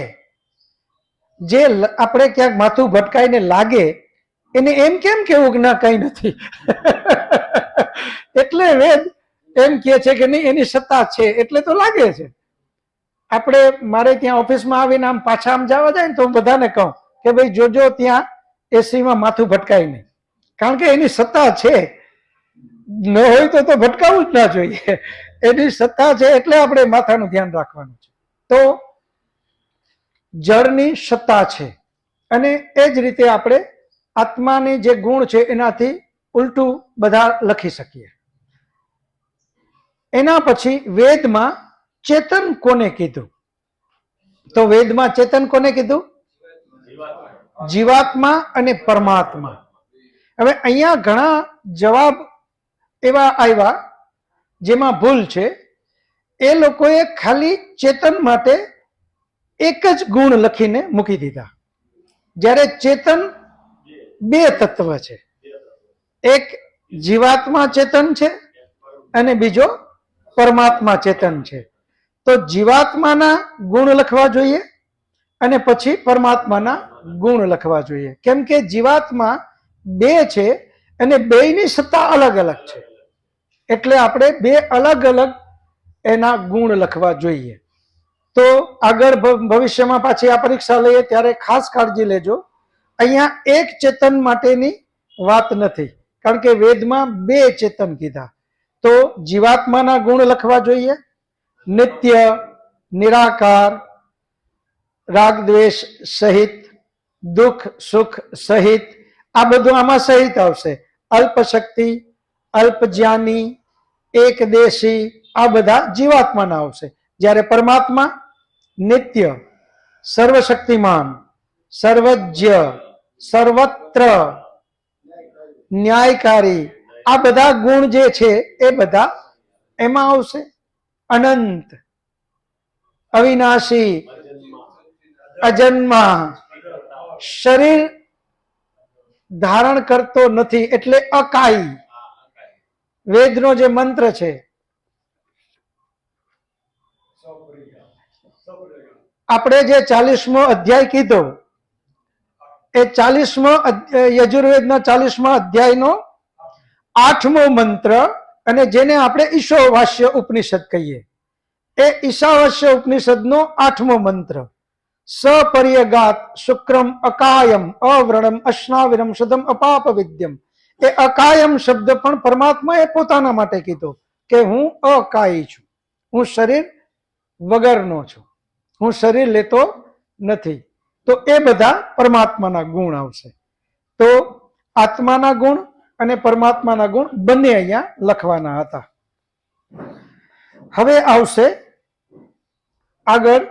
જે આપણે ક્યાંક માથું ભટકાઈને લાગે એને એમ કેમ કેવું કે ના કંઈ નથી એટલે વેદ એમ કહે છે કે નહીં એની સત્તા છે એટલે તો લાગે છે. આપણે મારે ત્યાં ઓફિસમાં આવીને આમ પાછા આમ જવા જાય ને તો હું બધાને કહું કે ભાઈ જોજો ત્યાં એસીમાં માથું ભટકાય નહીં, કારણ કે એની સત્તા છે, ન હોય તો ભટકાવવું જ ના જોઈએ. એની સત્તા છે એટલે આપણે માથાનું ધ્યાન રાખવાનું છે. તો જળની સત્તા છે, અને એ જ રીતે આપણે આત્માની જે ગુણ છે એનાથી ઉલટું બધા લખી શકીએ. એના પછી વેદમાં ચેતન કોને કીધું? તો વેદમાં ચેતન કોને કીધું? જીવાત્મા અને પરમાત્મા. હવે અહીંયા ઘણા જવાબ એવા આવ્યા જેમાં ભૂલ છે. એ લોકોએ ખાલી ચેતન માટે એક જ ગુણ લખીને મૂકી દીધા, જ્યારે ચેતન બે તત્વ છે, એક જીવાત્મા ચેતન છે અને બીજો પરમાત્મા ચેતન છે. તો જીવાત્માના ગુણ લખવા જોઈએ અને પછી પરમાત્માના ગુણ લખવા જોઈએ, કેમ કે જીવાત્મા બે છે અને બેયની સત્તા અલગ અલગ છે, એટલે આપણે બે અલગ અલગ એના ગુણ લખવા જોઈએ. તો આગળ ભવિષ્યમાં પાછી આ પરીક્ષા લઈએ ત્યારે ખાસ કાળજી લેજો, અહીંયા એક ચેતન માટેની વાત નથી, કારણ કે વેદમાં બે ચેતન કીધા. તો જીવાત્માના ગુણ લખવા જોઈએ, નિત્ય, નિરાકાર, રાગ દ્વેષ સહિત, દુઃખ સુખ સહિત, આ બધું આમાં સહિત આવશે. અલ્પ શક્તિ, અલ્પ જ્ઞાની, એકદેશી, આ બધા જીવાત્માના આવશે. જ્યારે પરમાત્મા નિત્ય, સર્વશક્તિમાન, સર્વજ્ઞ, સર્વત્ર, ન્યાયકારી, આ બધા ગુણ જે છે એ બધા એમાં આવશે. અનંત, અવિનાશી, અજન્મા, શરીર ધારણ કરતો નથી એટલે અકાઈ. વેદનો જે મંત્ર છે, આપણે જે 40મો અધ્યાય કીધો એ 40મો યજુર્વેદના 40મા અધ્યાયનો 8મો મંત્ર, અને જેને આપણે ઈશાવાસ્ય ઉપનિષદ કહીએ, એ ઈશાવાસ્ય ઉપનિષદનો 8મો મંત્ર, સપર્યગાત શુક્રમ અકાયમ અવ્રણમ અશ્નાવિરમ શુદ્ધમ અપાપ વિદ્યમ. એ અકાયમ શબ્દ પણ પરમાત્માએ પોતાના માટે કીધો કે હું અકાયી છું, હું શરીર વગરનો છું, હું શરીર લેતો નથી. તો એ બધા પરમાત્માના ગુણ આવશે. તો આત્માના ગુણ અને પરમાત્માના ગુણ બંને અહીંયા લખવાના હતા. હવે આવશે આગળ,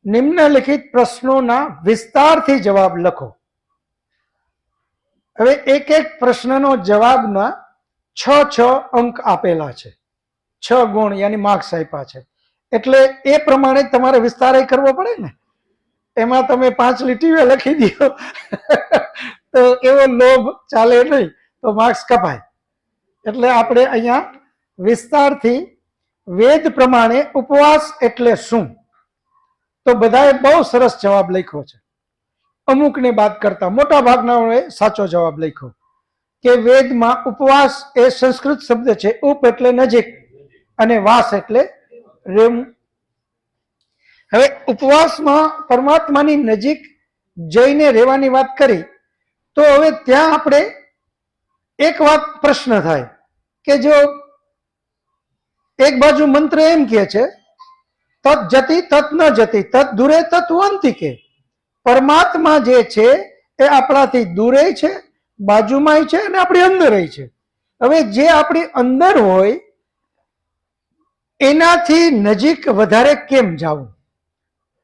નિમ્નલિખિત પ્રશ્નોના વિસ્તારથી જવાબ લખો. હવે એક એક પ્રશ્નનો જવાબના 6 અંક આપેલા છે, 6 ગુણ યાની માર્ક્સ આપ્યા છે, એટલે એ પ્રમાણે તમારે વિસ્તાર કરવો પડે ને. એમાં તમે 5 લીટીઓ લખી દો તો એવો લોભ ચાલે નહીં, તો માર્ક્સ કપાય. એટલે આપણે અહીંયા વિસ્તારથી વેદ પ્રમાણે ઉપવાસ એટલે શું, તો બધાએ બહુ સરસ જવાબ લખ્યો છે. અમુકને બાદ કરતા મોટા ભાગનાઓએ સાચો જવાબ લખ્યો કે વેદમાં ઉપવાસ એ સંસ્કૃત શબ્દ છે. ઉપ એટલે નજીક અને વાસ એટલે રહેવું. હવે ઉપવાસમાં પરમાત્માની નજીક જઈને રહેવાની વાત કરી, તો હવે ત્યાં આપણે એક વાત પ્રશ્ન થાય કે જો એક બાજુ મંત્ર એમ કહે છે તત જતી તત ન જતી, તત દૂરે તત અંતિકે. પરમાત્મા જે છે એ આપણાથી દૂરે છે, બાજુમાં છે અને આપણી અંદર છે. હવે જે આપણી અંદર હોય એનાથી નજીક વધારે કેમ જવું?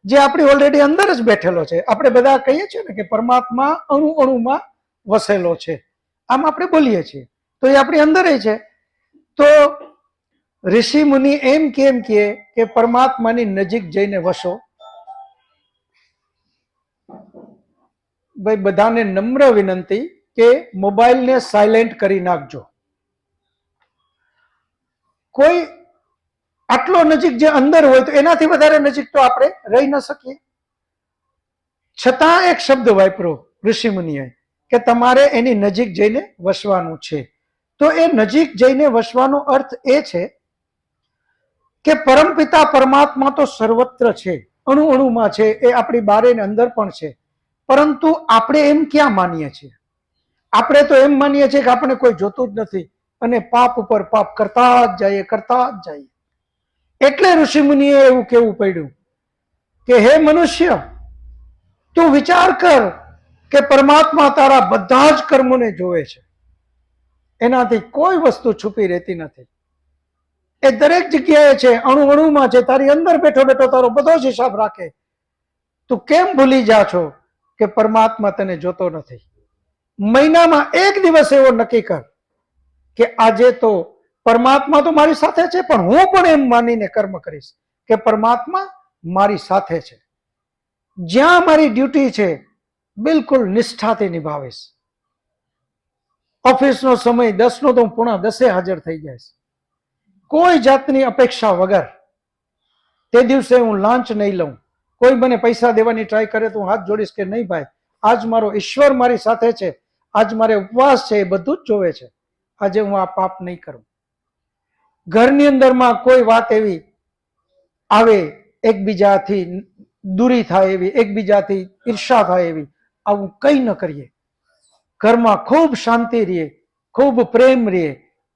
જે આપણી ઓલરેડી અંદર જ બેઠેલો છે. આપણે બધા કહીએ છીએ ને કે પરમાત્મા અણુ અણુમાં વસેલો છે, આમ આપણે બોલીએ છીએ, તો એ આપણી અંદર છે. તો ઋષિ મુનિ એમ કેમ કે પરમાત્માની નજીક જઈને વસો? ભાઈ બધાને નમ્ર વિનંતી કે મોબાઈલને સાયલેન્ટ કરી નાખજો. કોઈ આટલો નજીક જે અંદર હોય તો એનાથી વધારે નજીક તો આપણે રહી ન શકીએ. છતાં એક શબ્દ વાપર્યો ઋષિ મુનિએ કે તમારે એની નજીક જઈને વસવાનું છે. તો એ નજીક જઈને વસવાનો અર્થ એ છે કે પરમપિતા પરમાત્મા તો સર્વત્ર છે, અણુ અણુમાં છે, એ આપણી બારે ને અંદર પણ છે. પરંતુ આપણે એમ ક્યાં માનીએ છીએ? આપણે તો એમ માનીએ છીએ કે આપણે કોઈ જોતું જ નથી અને પાપ ઉપર પાપ કરતા જ જઈએ, કરતા જ જઈએ. એટલે ઋષિ મુનિએ એવું કહેવું પડ્યું કે હે મનુષ્ય, તું વિચાર કર કે પરમાત્મા તારા બધા જ કર્મોને જોવે છે. એનાથી કોઈ વસ્તુ છુપી રહેતી નથી. એ દરેક જગ્યાએ છે, અણુ અણુમાં છે, તારી અંદર બેઠો બેઠો તારો બધો જ હિસાબ રાખે. તું કેમ ભૂલી જા છો કે પરમાત્મા તને જોતો નથી? મહિનામાં એક દિવસ એવો નક્કી કર કે આજે તો પરમાત્મા તો મારી સાથે છે, પણ હું પણ એમ માનીને કર્મ કરીશ કે પરમાત્મા મારી સાથે છે. જ્યાં મારી ડ્યુટી છે બિલકુલ નિષ્ઠાથી નિભાવીશ. ઓફિસનો સમય 10 નો તો હું 9:45 હાજર થઈ જઈશ, કોઈ જાતની અપેક્ષા વગર. તે દિવસે હું લાંચ નહીં લઉં. કોઈ મને પૈસા દેવાની ટ્રાય કરે તો હું હાથ જોડીશ કે નહીં ભાઈ, આજ મારો ઈશ્વર મારી સાથે છે, આજ મારે ઉપવાસ છે, એ બધું જ જોવે છે. આજે હું આ પાપ નહીં કરું. ઘરની અંદરમાં કોઈ વાત એવી આવે એકબીજાથી દૂરી થાય એવી, એકબીજાથી ઈર્ષા થાય એવી, આવું કંઈ ન કરીએ. ઘરમાં ખૂબ શાંતિ રહે, ખૂબ પ્રેમ રહે,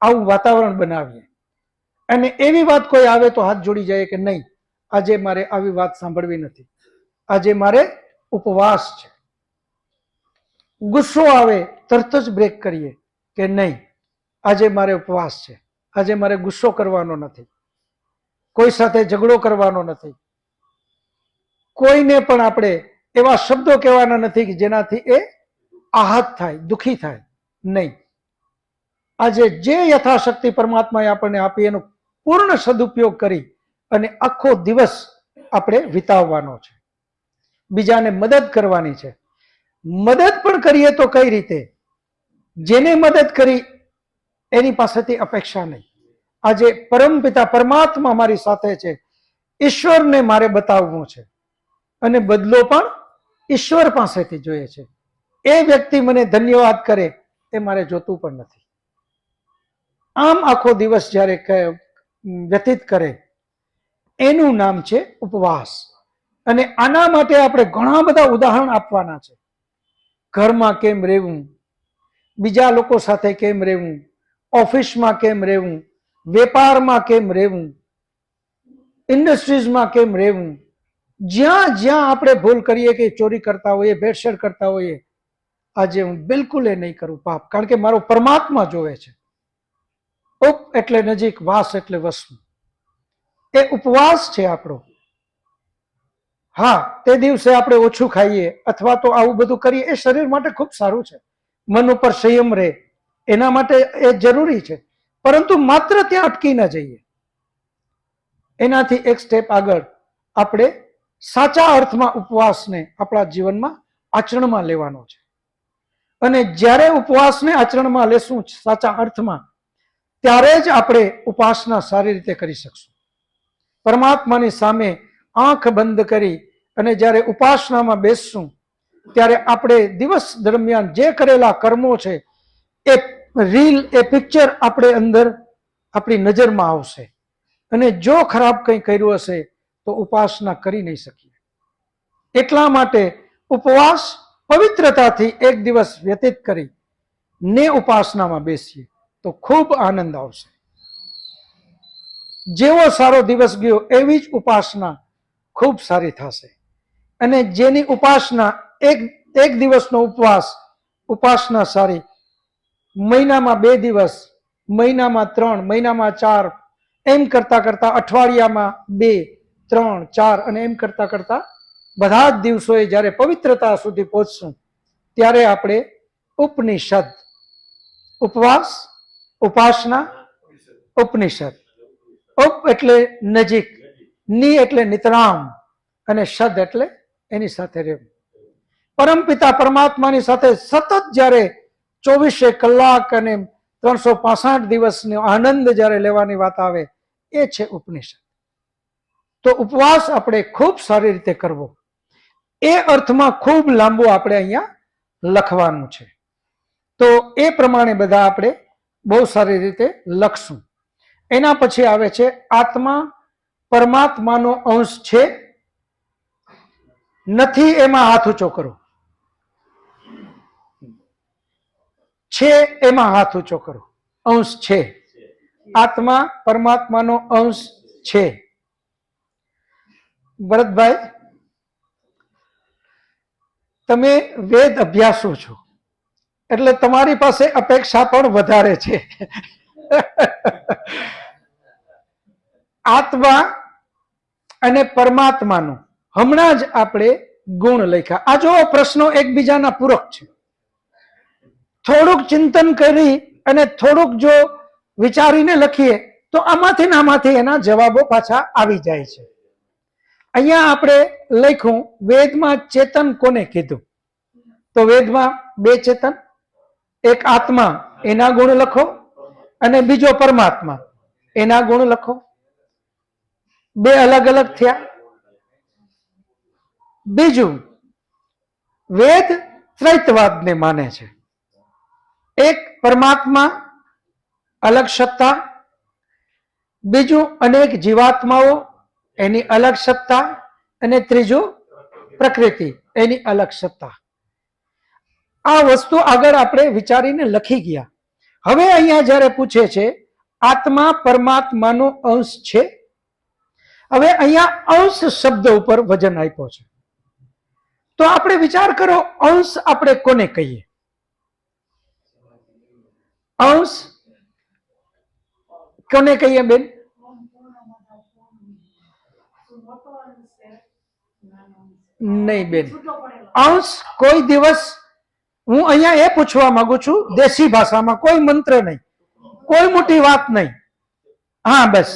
આવું વાતાવરણ બનાવીએ. અને એવી વાત કોઈ આવે તો હાથ જોડી જાય કે નહીં, આજે મારે આવી વાત સાંભળવી નથી, આજે મારે ઉપવાસ છે. ગુસ્સો આવે તરત જ બ્રેક કરીએ કે નહીં, આજે મારે ઉપવાસ છે, આજે મારે ગુસ્સો કરવાનો નથી, કોઈ સાથે ઝઘડો કરવાનો નથી, કોઈને પણ આપણે એવા શબ્દો કહેવાના નથી કે જેનાથી એ આહત થાય, દુખી થાય. નહીં. આજે જે યથાશક્તિ પરમાત્માએ આપણને આપી એનો પૂર્ણ સદુપયોગ કરી અને આખો દિવસ આપણે વિતાવવાનો છે. બીજાને મદદ કરવાની છે. મદદ પણ કરીએ તો કઈ રીતે? જેને મદદ કરી એની પાસેથી અપેક્ષા નહીં. આજે પરમપિતા પરમાત્મા મારી સાથે છે, ઈશ્વરને મારે બતાવવું છે અને બદલો પણ ઈશ્વર પાસેથી જોઈએ છે. એ વ્યક્તિ મને ધન્યવાદ કરે એ મારે જોતું પણ નથી. આમ આખો દિવસ જ્યારે વ્યતીત કરે એનું નામ છે ઉપવાસ. અને આના માટે આપણે ઘણા બધા ઉદાહરણ આપવાના છે. ઘરમાં કેમ રહેવું, બીજા લોકો સાથે કેમ રહેવું, ઓફિસમાં કેમ રહેવું, વેપારમાં કેમ રહેવું, ઇન્ડસ્ટ્રીઝમાં કેમ રહેવું. જ્યાં જ્યાં આપણે ભૂલ કરીએ કે ચોરી કરતા હોઈએ, ભેળસેળ કરતા હોઈએ, આજે હું બિલકુલ એ નહીં કરું પાપ, કારણ કે મારો પરમાત્મા જોવે છે. ઉપ એટલે નજીક, વાસ એટલે વસવું. એ ઉપવાસ છે આપણો. હા, તે દિવસે આપણે ઓછું ખાઈએ અથવા તો આવું બધું કરીએ, એ શરીર માટે ખૂબ સારું છે. મન ઉપર સંયમ રહે એના માટે એ જરૂરી છે. પરંતુ માત્ર ત્યાં અટકી ન જઈએ. એનાથી એક સ્ટેપ આગળ આપણે સાચા અર્થમાં ઉપવાસને આપણા જીવનમાં આચરણમાં લેવાનો છે. અને જ્યારે ઉપવાસને આચરણમાં લેશું સાચા અર્થમાં, ત્યારે જ આપણે ઉપાસના સારી રીતે કરી શકશું. પરમાત્માની સામે આંખ બંધ કરી અને જ્યારે ઉપાસનામાં બેસશું ત્યારે આપણે દિવસ દરમિયાન જે કરેલા કર્મો છે એ રીલ, એ પિક્ચર આપણે અંદર આપણી નજરમાં આવશે. અને જો ખરાબ કંઈ કર્યું હશે તો ઉપાસના કરી નહીં શકીએ. એટલા માટે ઉપવાસ પવિત્રતાથી એક દિવસ વ્યતીત કરી ને ઉપાસનામાં બેસીએ તો ખૂબ આનંદ આવશે. જેવો સારો દિવસ ગયો એવી જ ઉપાસના ખૂબ સારી થશે. અને જેની ઉપાસના એક દિવસનો ઉપવાસ, ઉપાસના સારી, મહિનામાં 2 દિવસ, મહિનામાં 3, મહિનામાં 4, એમ કરતા કરતા અઠવાડિયામાં 2, 3, 4 અને એમ કરતા કરતા બધા જ દિવસોએ જ્યારે પવિત્રતા સુધી પહોંચશું ત્યારે આપણે ઉપનિષદ, ઉપવાસ, ઉપાસના, ઉપનિષદ. ઉપ એટલે નજીક, ની એટલે નિતરામ અને શદ એટલે એની સાથે રહેવું. પરમપિતા પરમાત્માની સાથે સતત જ્યારે 24 કલાક અને 365 દિવસનો આનંદ જ્યારે લેવાની વાત આવે એ છે ઉપનિષદ. તો ઉપવાસ આપણે ખૂબ સારી રીતે કરવો, એ અર્થમાં ખૂબ લાંબુ આપણે અહીંયા લખવાનું છે. તો એ પ્રમાણે બધા આપણે બહુ સારી રીતે લખશું. એના પછી આવે છે આત્મા પરમાત્માનો અંશ છે નથી, એમાં હાથ ઊંચો કરો. છે એમાં હાથ ઊંચો કરો. અંશ છે, આત્મા પરમાત્માનો અંશ છે. ભરતભાઈ, તમે વેદ અભ્યાસુ છો એટલે તમારી પાસે અપેક્ષા પણ વધારે છે. આત્મા અને પરમાત્માનો હમણાં જ આપણે ગુણ લખ્યા. આ જો પ્રશ્નો એકબીજાના પૂરક છે. થોડુંક ચિંતન કરી અને થોડુંક જો વિચારીને લખીએ તો આમાંથી ને આમાંથી એના જવાબો પાછા આવી જાય છે. અહીંયા આપણે લખ્યું વેદમાં ચેતન કોને કીધું? તો વેદમાં 2 ચેતન, એક આત્મા એના ગુણ લખો અને બીજો પરમાત્મા એના ગુણ લખો. 2 અલગ અલગ થયા. બીજું, વેદ ત્રૈતવાદને માને છે. એક પરમાત્મા અલગ સત્તા, બીજું અનેક જીવાત્માઓ એની અલગ સત્તા, અને ત્રીજું પ્રકૃતિ એની અલગ સત્તા. આ વસ્તુ આગળ આપણે વિચારીને લખી ગયા. હવે અહીંયા જ્યારે પૂછે છે આત્મા પરમાત્માનો અંશ છે, હવે અહીંયા અંશ શબ્દ ઉપર વજન આપ્યો છે. તો આપણે વિચાર કરો, અંશ આપણે કોને કહીએ? અંશ કોને કહીએ બેન? નહીં બેન, અંશ કોઈ દિવસ, હું અહીંયા એ પૂછવા માંગુ છું દેશી ભાષામાં, કોઈ મંત્ર નહીં, કોઈ મોટી વાત નહીં. હા બસ,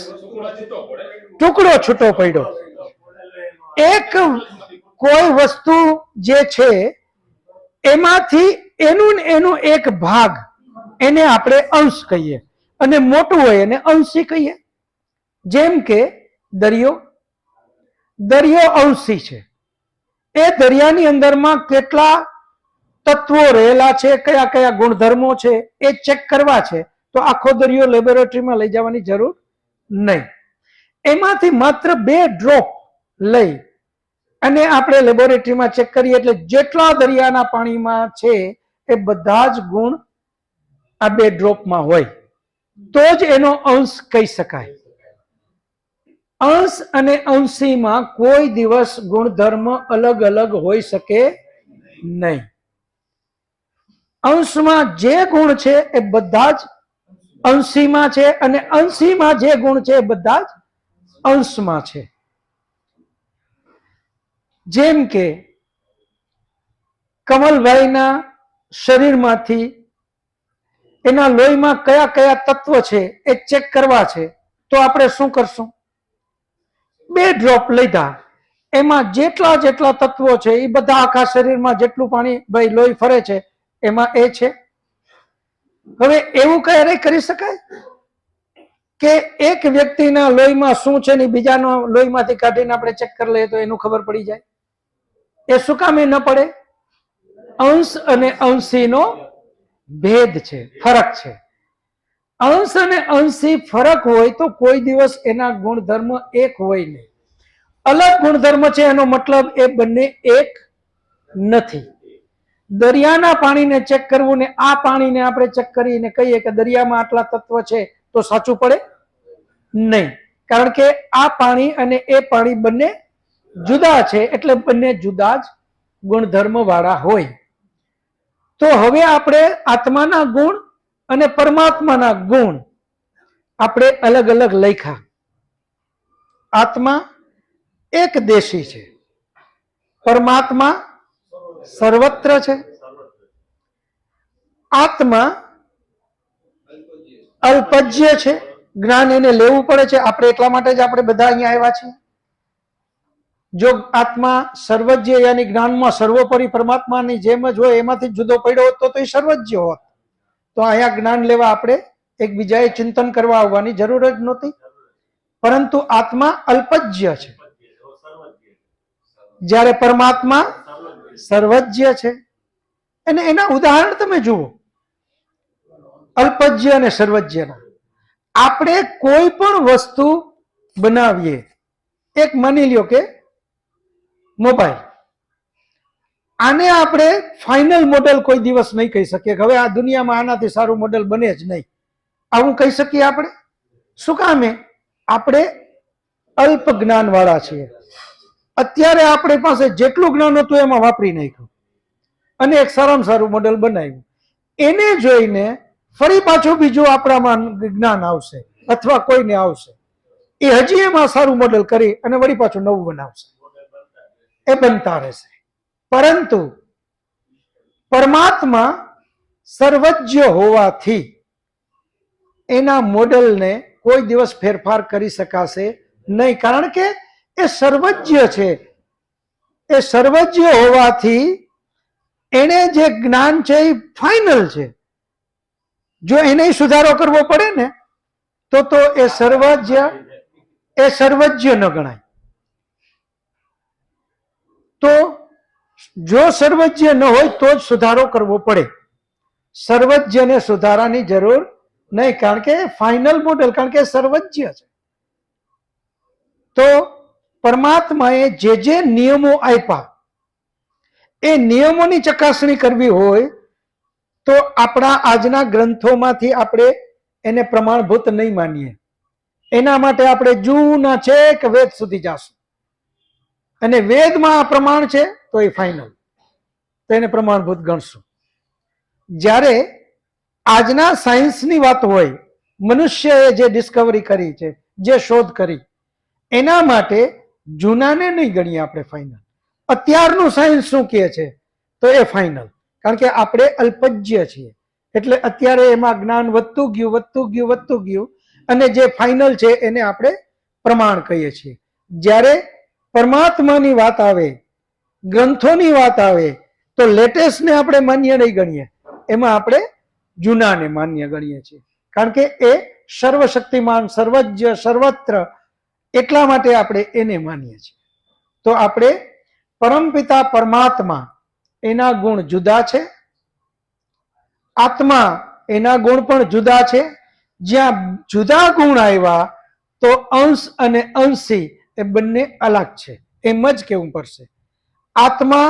ટુકડો છૂટો પડ્યો. એક કોઈ વસ્તુ જે છે એમાંથી એનું એક ભાગ એને આપણે અંશ કહીએ, અને મોટું હોય એને અંશી કહીએ. જેમ કે દરિયો, દરિયો અંશી છે. એ દરિયાની અંદરમાં કેટલા તત્વો રહેલા છે, કયા કયા ગુણધર્મો છે એ ચેક કરવા છે તો આખો દરિયો લેબોરેટરીમાં લઈ જવાની જરૂર નહીં. એમાંથી માત્ર 2 ડ્રોપ લઈ અને આપણે લેબોરેટરીમાં ચેક કરીએ એટલે જેટલા દરિયાના પાણીમાં છે એ બધા જ ગુણ આ 2 ડ્રોપમાં હોય તો જ એનો અંશ કહી શકાય. અંશ અને અંશીમાં કોઈ દિવસ ગુણધર્મ અલગ અલગ હોઈ શકે નહીં. અંશમાં જે ગુણ છે એ બધા જ અંશીમાં છે, અને અંશીમાં જે ગુણ છે એ બધા જ અંશમાં છે. જેમ કે કમલભાઈના શરીરમાંથી એના લોહીમાં કયા કયા તત્વ છે એ ચેક કરવા છે તો આપણે શું કરશું? 2 ડ્રોપ લીધા, એમાં જેટલા જેટલા તત્વો છે એ બધા આખા શરીરમાં જેટલું પાણી ભાઈ લોહી ફરે છે એમાં એ છે. હવે એવું ક્યારે કરી શકાય કે એક વ્યક્તિના લોહીમાં શું છે ને બીજાના લોહીમાંથી કાઢીને આપણે ચેક કરી લઈએ તો એનું ખબર પડી જાય? એ શું કામ ન પડે? અંશ અને અંશીનો ભેદ છે, ફરક છે. અંશ અને અંશી ફરક હોય તો કોઈ દિવસ એના ગુણધર્મ એક હોય નહીં. અલગ ગુણધર્મ છે એનો મતલબ એ બંને એક નથી. દરિયાના પાણીને ચેક કરવું ને આ પાણીને આપણે ચેક કરીને કહીએ કે દરિયામાં આટલા તત્વ છે તો સાચું પડે નહીં, કારણ કે આ પાણી અને એ પાણી બંને જુદા છે, એટલે બંને જુદા જ ગુણધર્મ વાળા હોય. તો હવે આપણે આત્માના ગુણ અને પરમાત્માના ગુણ આપણે અલગ અલગ લખ્યા. આત્મા એક દેશી છે, પરમાત્મા સર્વત્ર છે. આત્મા અલ્પજ્ય છે, જ્ઞાન એને લેવું પડે છે. આપણે એટલા માટે જ આપણે બધા અહીંયા આવ્યા છીએ. જો આત્મા સર્વજ્ય યાની જ્ઞાનમાં સર્વોપરી પરમાત્માની જેમ જ હોય, એમાંથી જુદો પડ્યો હોત તો એ સર્વજ્ય હોત. તો અહીંયા જ્ઞાન લેવા આપણે એકબીજાએ ચિંતન કરવા આવવાની જરૂર જ નહોતી. પરંતુ આત્મા અલ્પજ્ય છે, જ્યારે પરમાત્મા સર્વજ્ય છે. અને એના ઉદાહરણ તમે જુઓ, અલ્પજ્ય અને સર્વજ્યના. આપણે કોઈ પણ વસ્તુ બનાવીએ, એક માની લ્યો કે મોબાઈલ, આને આપણે ફાઇનલ મોડેલ કોઈ દિવસ નહીં કહી શકીએ કે હવે આ દુનિયામાં આનાથી સારું મોડેલ બને જ નહીં. આવું કહી શકીએ આપણે? શું કામે? આપણે અલ્પ જ્ઞાન વાળા છીએ. અત્યારે આપણી પાસે જેટલું જ્ઞાન હતું એમાં વાપરી નાખ્યું અને એક સારામાં સારું મોડેલ બનાવ્યું. એને જોઈને ફરી પાછું બીજું આપણામાં જ્ઞાન આવશે અથવા કોઈને આવશે, એ હજી એમાં સારું મોડેલ કરી અને વળી પાછું નવું બનાવશે. એ બનતા રહેશે. પરંતુ પરમાત્મા સર્વજ્ય હોવાથી એના મોડેલને કોઈ દિવસ ફેરફાર કરી શકાશે નહીં, કારણ કે એ સર્વજ્ય છે. એ સર્વજ્ય હોવાથી એને જે જ્ઞાન છે એ ફાઇનલ છે. જો એને સુધારો કરવો પડે ને તો એ સર્વજ્ય ન ગણાય. તો જો સર્વજ્ય ન હોય તો જ સુધારો કરવો પડે. સર્વજ્યને સુધારાની જરૂર નહીં, કારણ કે ફાઇનલ મોડેલ, કારણ કે સર્વજ્ય છે. તો પરમાત્માએ જે નિયમો આપ્યા, એ નિયમોની ચકાસણી કરવી હોય તો આપણા આજના ગ્રંથોમાંથી આપણે એને પ્રમાણભૂત નહીં માનીએ. એના માટે આપણે જૂના છેક વેદ સુધી જાશું અને વેદમાં આ પ્રમાણ છે તો એ ફાઇનલ, તો એને પ્રમાણભૂત ગણશું. જ્યારે આજના સાયન્સની વાત હોય, મનુષ્યએ જે ડિસ્કવરી કરી છે, જે શોધ કરી, એના માટે જૂનાને નહીં ગણીએ આપણે ફાઇનલ. અત્યારનું સાયન્સ શું કહે છે તો એ ફાઇનલ, કારણ કે આપણે અલ્પજ્ય છીએ. એટલે અત્યારે એમાં જ્ઞાન વધતું ગયું અને જે ફાઇનલ છે એને આપણે પ્રમાણ કહીએ છીએ. જ્યારે પરમાત્માની વાત આવે, ગ્રંથોની વાત આવે, તો લેટેસ્ટને આપણે માન્ય નહીં ગણીએ, એમાં આપણે જૂનાને માન્ય ગણીએ છીએ. કારણ કે એ સર્વશક્તિમાન, સર્વજ્ય, સર્વત્ર, એટલા માટે આપણે એને માનીએ છીએ. તો આપણે પરમપિતા પરમાત્મા એના ગુણ જુદા છે, આત્મા એના ગુણ પણ જુદા છે. જ્યાં જુદા ગુણ આવ્યા તો અંશ અને અંશી એ બંને અલગ છે, એમ જ કહેવું પડશે. આત્મા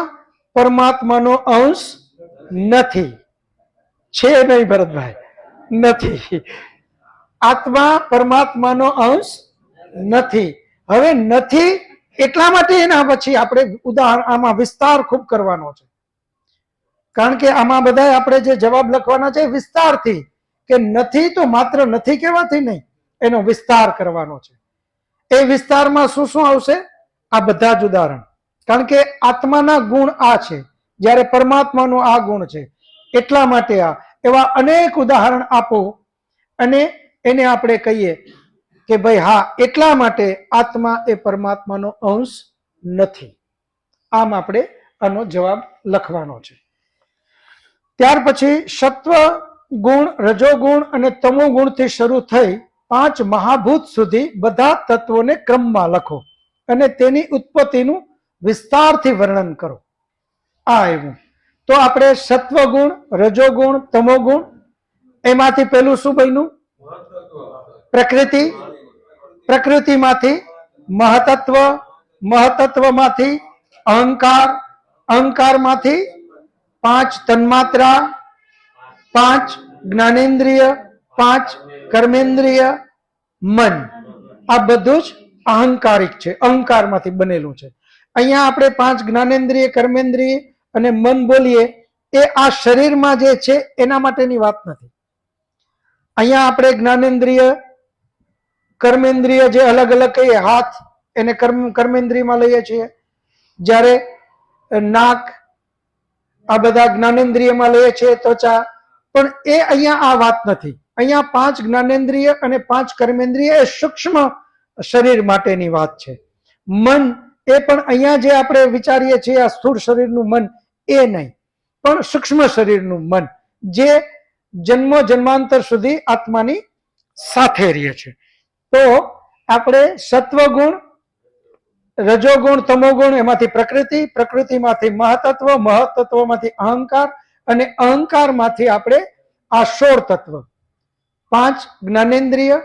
પરમાત્માનો અંશ નથી. છે નહીં ભરતભાઈ? નથી. આત્મા પરમાત્માનો અંશ નથી. હવે નથી એટલા માટે એના પછી આપણે ઉદાહરણ આમાં વિસ્તાર ખૂબ કરવાનો છે, કારણ કે આમાં બધા આપણે જે જવાબ લખવાના છે વિસ્તારથી, કે નથી તો માત્ર નથી કહેવાથી નહીં, એનો વિસ્તાર કરવાનો છે. એ વિસ્તારમાં શું શું આવશે? આ બધા જ ઉદાહરણ. કારણ કે આત્માના ગુણ આ છે, જ્યારે પરમાત્માનો આ ગુણ છે, એટલા માટે આ એવા અનેક ઉદાહરણ આપો અને એને આપણે કહીએ કે ભાઈ હા, એટલા માટે આત્મા એ પરમાત્માનો અંશ નથી. આમ આપણે આનો જવાબ લખવાનો છે. ત્યાર પછી સત્વ ગુણ, રજોગુણ અને તમો ગુણથી શરૂ થઈ 5 મહાભૂત સુધી બધા તત્વોને ક્રમમાં લખો અને તેની ઉત્પત્તિનું વિસ્તારથી વર્ણન કરો. આ એવું. તો આપણે સત્વગુણ, રજોગુણ, તમોગુણ, એમાંથી પેલું શું બન્યું? પ્રકૃતિ. પ્રકૃતિમાંથી મહતત્વ, મહતત્વમાંથી અહંકાર, અહંકારમાંથી 5 તન્માત્રા, 5 જ્ઞાનેન્દ્રિય, 5 કર્મેન્દ્રિય, મન. આ બધું જ અહંકારિક છે, અહંકારમાંથી બનેલું છે. અહીંયા આપણે 5 જ્ઞાનેન્દ્રિય, કર્મેન્દ્રિય અને મન બોલીએ એ આ શરીરમાં જે છે એના માટેની વાત નથી. અહીંયા આપણે જ્ઞાનેન્દ્રિય, કર્મેન્દ્રિય જે અલગ અલગ કહીએ, હાથ એને કર્મેન્દ્રિયમાં લઈએ છીએ, જ્યારે નાક આ બધા જ્ઞાનેન્દ્રિયમાં લઈએ છીએ, ત્વચા, પણ એ અહીંયા આ વાત નથી. અહીંયા 5 જ્ઞાનેન્દ્રિય અને 5 કર્મેન્દ્રિય એ સૂક્ષ્મ શરીર માટેની વાત છે. મન એ પણ અહીંયા જે આપણે વિચારીએ છીએ આ સ્થૂળ શરીરનું મન એ નહીં, પણ સૂક્ષ્મ શરીરનું મન જે જન્મો જન્માંતર સુધી આત્માની સાથે રહે છે. તો આપણે સત્વગુણ, રજોગુણ, તમોગુણ, એમાંથી પ્રકૃતિ, પ્રકૃતિમાંથી મહતત્વ, મહતત્વમાંથી અહંકાર અને અહંકારમાંથી આપણે આ 16 તત્વ, 5 જ્ઞાનેન્દ્રિય,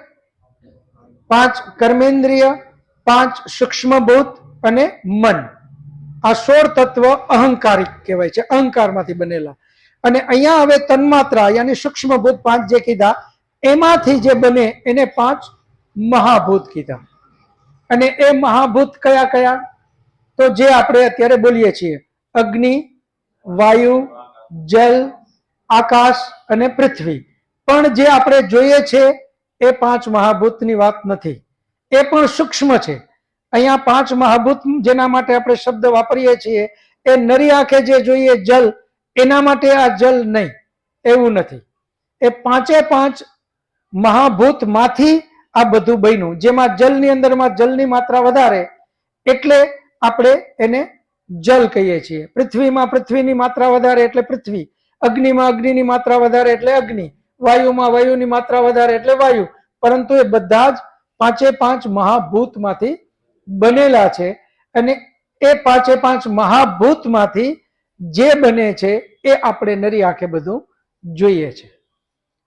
5 કર્મેન્દ્રિય, 5 સૂક્ષ્મભૂત અને મન, આ 16 તત્વ અહંકારિક કહેવાય છે, અહંકારમાંથી બનેલા. અને અહીંયા હવે તન્માત્રા યાની સૂક્ષ્મભૂત 5 જે કીધા એમાંથી જે બને એને 5 મહાભૂત કીધા. અને એ મહાભૂત કયા કયા? તો જે આપણે અત્યારે બોલીએ છીએ, અગ્નિ, વાયુ, જલ, આકાશ અને પૃથ્વી. પણ જે આપણે જોઈએ છે એ 5 મહાભૂતની વાત નથી, એ પણ સૂક્ષ્મ છે. અહીંયા 5 મહાભૂત જેના માટે આપણે શબ્દ વાપરીએ છીએ એ નરી આંખે જે જોઈએ જલ, એના માટે આ જલ નહીં, એવું નથી. એ 5 મહાભૂત માંથી આ બધું બન્યું, જેમાં જલની અંદરમાં જલની માત્રા વધારે એટલે આપણે એને જલ કહીએ છીએ. પૃથ્વીમાં પૃથ્વીની માત્રા વધારે એટલે પૃથ્વી, અગ્નિમાં અગ્નિની માત્રા વધારે એટલે અગ્નિ, વાયુમાં વાયુની માત્રા વધારે એટલે વાયુ. પરંતુ એ બધા જ 5 મહાભૂતમાંથી બનેલા છે. અને એ 5 મહાભૂતમાંથી જે બને છે એ આપણે નરી આંખે બધું જોઈએ છે.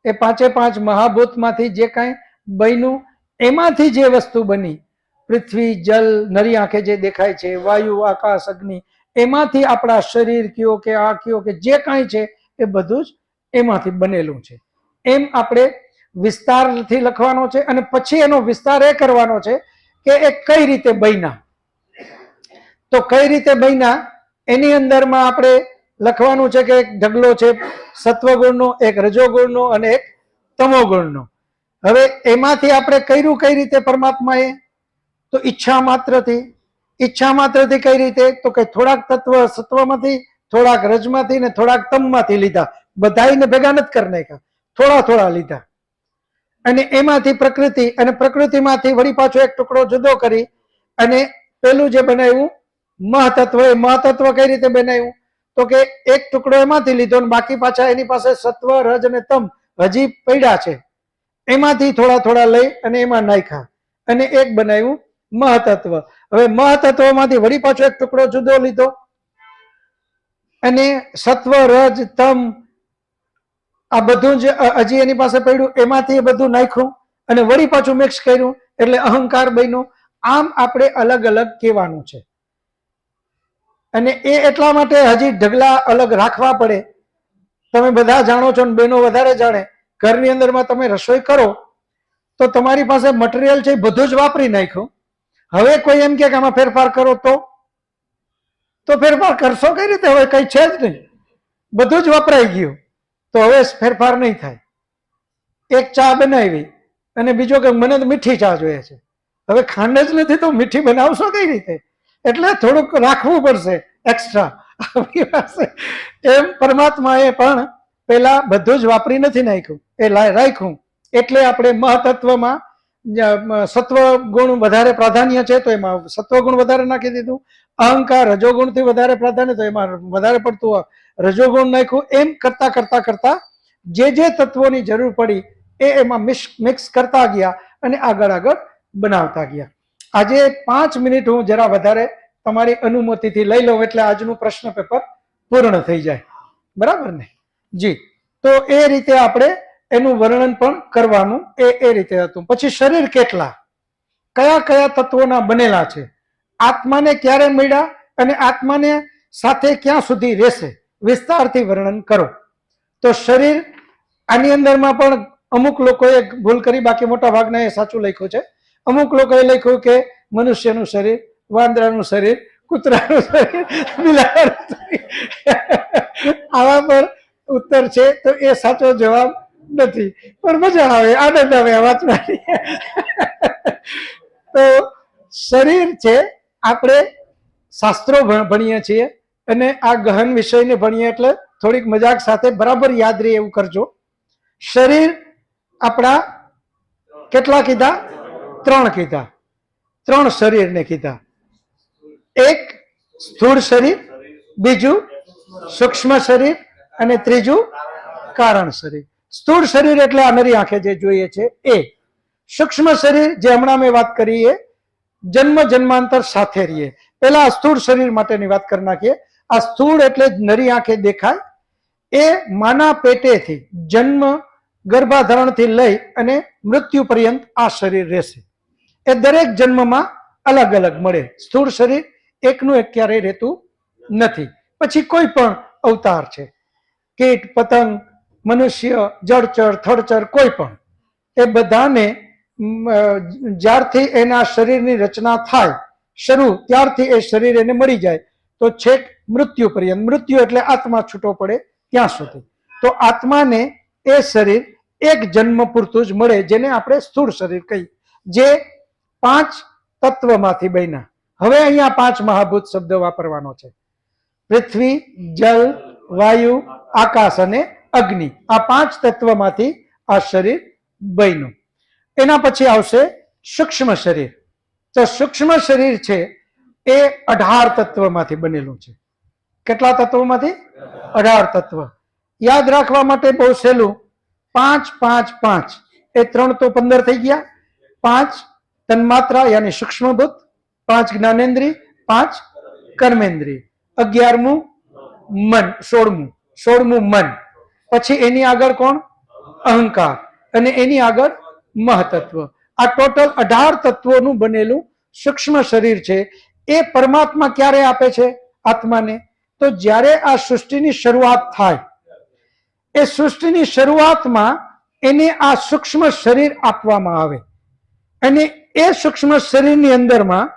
એ 5 મહાભૂતમાંથી જે કાંઈ બન્યું એમાંથી જે વસ્તુ બની, પૃથ્વી, જલ, નરી આંખે જે દેખાય છે, વાયુ, આકાશ, અગ્નિ, એમાંથી આપણા શરીર કયો કે આ કયો કે જે કાંઈ છે એ બધું જ એમાંથી બનેલું છે. એમ આપણે વિસ્તારથી લખવાનો છે. અને પછી એનો વિસ્તાર એ કરવાનો છે કે એ કઈ રીતે બન્યા. તો કઈ રીતે બન્યા એની અંદરમાં આપણે લખવાનું છે કે એક ઢગલો છે સત્વગુણનો, એક રજોગુણનો અને એક તમોગુણનો. હવે એમાંથી આપણે કર્યું કઈ રીતે પરમાત્માએ? તો ઈચ્છા માત્રથી. ઈચ્છા માત્રથી કઈ રીતે? તો કે થોડાક તત્વ સત્વમાંથી, થોડાક રજમાંથી ને થોડાક તમમાંથી લીધા. બધાને ભેગા નથી કરી નાખ્યા, થોડા થોડા લીધા. અને એમાંથી પ્રકૃતિ, અને પ્રકૃતિમાંથી વળી પાછો એક ટુકડો જુદો કરી અને પેલું જે બનાવ્યું મહતત્વ, એ મહતત્વ કઈ રીતે બનાવ્યું? તો કે એક ટુકડો એમાંથી લીધો અને બાકી પાછા એની પાસે સત્વ, રજ અને તમ હજી પડ્યા છે, એમાંથી થોડા થોડા લઈ અને એમાં નાખ્યા અને એક બનાવ્યું મહતત્વ. હવે મહતત્વમાંથી વળી પાછો એક ટુકડો જુદો લીધો અને સત્વ, રજ, તમ આ બધું જ હજી એની પાસે પડ્યું, એમાંથી એ બધું નાખ્યું અને વળી પાછું મિક્સ કર્યું એટલે અહંકાર બન્યો. આમ આપણે અલગ અલગ કહેવાનું છે. અને એ એટલા માટે હજી ઢગલા અલગ રાખવા પડે. તમે બધા જાણો છો ને બહેનો વધારે જાણે, ઘરની અંદરમાં તમે રસોઈ કરો તો તમારી પાસે મટીરિયલ છે બધું જ વાપરી નાખ્યું. હવે કોઈ એમ કે આમાં ફેરફાર કરો તો ફેરફાર કરશો કઈ રીતે? હવે કઈ છે જ નહીં, બધું જ વપરાઈ ગયું, તો હવે ફેરફાર નહીં થાય. એક ચા બનાવી અને બીજો કે મને તો મીઠી ચા જોઈએ છે, હવે ખાંડ જ નથી તો મીઠી બનાવશો કઈ રીતે? એટલે થોડુંક રાખવું પડશે એક્સ્ટ્રા આપણી પાસે. એમ પરમાત્માએ પણ પેલા બધું જ વાપરી નથી નાખ્યું, એ રાખ્યું. એટલે આપણે મહતત્વમાં સત્વ ગુણ વધારે પ્રાધાન્ય છે તો એમાં સત્વ ગુણ વધારે નાખી દીધું. અહંકાર રજોગુણથી વધારે પ્રાધાન્ય તો એમાં વધારે પડતું રજોગુણ નાખ્યું. એમ કરતા કરતા કરતા જે જે તત્વોની જરૂર પડી એ એમાં મિક્સ કરતા ગયા અને આગળ આગળ બનાવતા ગયા. આજે 5 મિનિટ હું જરા વધારે તમારી અનુમતિથી લઈ લઉં એટલે આજનું પ્રશ્ન પેપર પૂર્ણ થઈ જાય, બરાબર ને? જી, તો એ રીતે આપણે એનું વર્ણન પણ કરવાનું એ રીતે હતું. પછી શરીર કેટલા, કયા કયા તત્વોના બનેલા છે, આત્માને ક્યારે મળ્યા અને આત્માને સાથે ક્યાં સુધી રહેશે, વિસ્તારથી વર્ણન કરો. તો શરીર, આની અંદરમાં પણ અમુક લોકોએ ભૂલ કરી, બાકી મોટા ભાગના એ સાચું લખ્યું છે. અમુક લોકોએ લખ્યું કે મનુષ્યનું શરીર, વાંદરાનું શરીર, કૂતરાનું શરીર, બિલાડીનું શરીર. આવા પર ઉત્તર છે તો એ સાચો જવાબ નથી, પણ મજા આવે, આનંદ આવે આ વાંચવાની. તો શરીર છે, આપણે શાસ્ત્રો ભણીએ છીએ અને આ ગહન વિષયને ભણીએ એટલે થોડીક મજાક સાથે બરાબર યાદ રહે એવું કરજો. શરીર આપણા કેટલા કીધા? 3 કીધા. 3 શરીરને કીધા. એક સ્થૂળ શરીર, બીજું સૂક્ષ્મ શરીર અને ત્રીજું કારણ શરીર. સ્થૂળ શરીર એટલે આ નરી આંખે જે જોઈએ છે એ. સૂક્ષ્મ શરીર જે હમણાં મેં વાત કરી એ જન્મ જન્માંતર સાથે રહીએ. પેલા સ્થૂળ શરીર માટેની વાત કરી નાખીએ. આ સ્થૂળ એટલે નરી આંખે દેખાય, એ માના પેટેથી જન્મ ગર્ભાધારણથી લઈ અને મૃત્યુ પર્યંત આ શરીર રહેશે. એ દરેક જન્મમાં અલગ અલગ મળે. સ્થૂળ શરીર એકનું એક ક્યારેય રહેતું નથી. પછી કોઈ પણ અવતાર છે, કીટ, પતંગ, મનુષ્ય, જળચર, થડચર, કોઈ પણ, એ બધાને જ્યારથી એના શરીરની રચના થાય શરૂ, ત્યારથી એ શરીર એને મળી જાય તો છેક મૃત્યુ પર્યંત, મૃત્યુ એટલે આત્મા છૂટો પડે ત્યાં સુધી, તો આત્માને એ શરીર એક જન્મ પૂરતું જ મળે, જેને આપણે સ્થૂળ શરીર કહીએ, જે 5 તત્વમાંથી બન્યા. હવે અહીંયા 5 મહાભૂત શબ્દ વાપરવાનો છે. પૃથ્વી, જલ, વાયુ, આકાશ અને અગ્નિ, આ 5 તત્વમાંથી આ શરીર બન્યું. એના પછી આવશે સૂક્ષ્મ શરીર. તો સૂક્ષ્મ શરીર છે એ 18 તત્વમાંથી બનેલું છે. કેટલા તત્વોમાંથી? 18 તત્વ. યાદ રાખવા માટે બહુ સહેલું, 5 5 5 એ 3 તો 15 થઈ ગયા. 5 તન્માત્રા યાની સૂક્ષ્મભૂત, 5 જ્ઞાનેન્દ્રિય, 5 કર્મેન્દ્રિય, 11મું મન, 16મું મન. પછી એની આગળ કોણ? અહંકાર. અને એની આગળ મહતત્વ. આ ટોટલ 18 તત્વોનું બનેલું સૂક્ષ્મ શરીર છે. એ પરમાત્મા ક્યારે આપે છે આત્માને? તો જ્યારે આ સૃષ્ટિની શરૂઆત થાય, એ સૃષ્ટિની શરૂઆતમાં એને આ સૂક્ષ્મ શરીર આપવામાં આવે અને એ સૂક્ષ્મ શરીરની અંદરમાં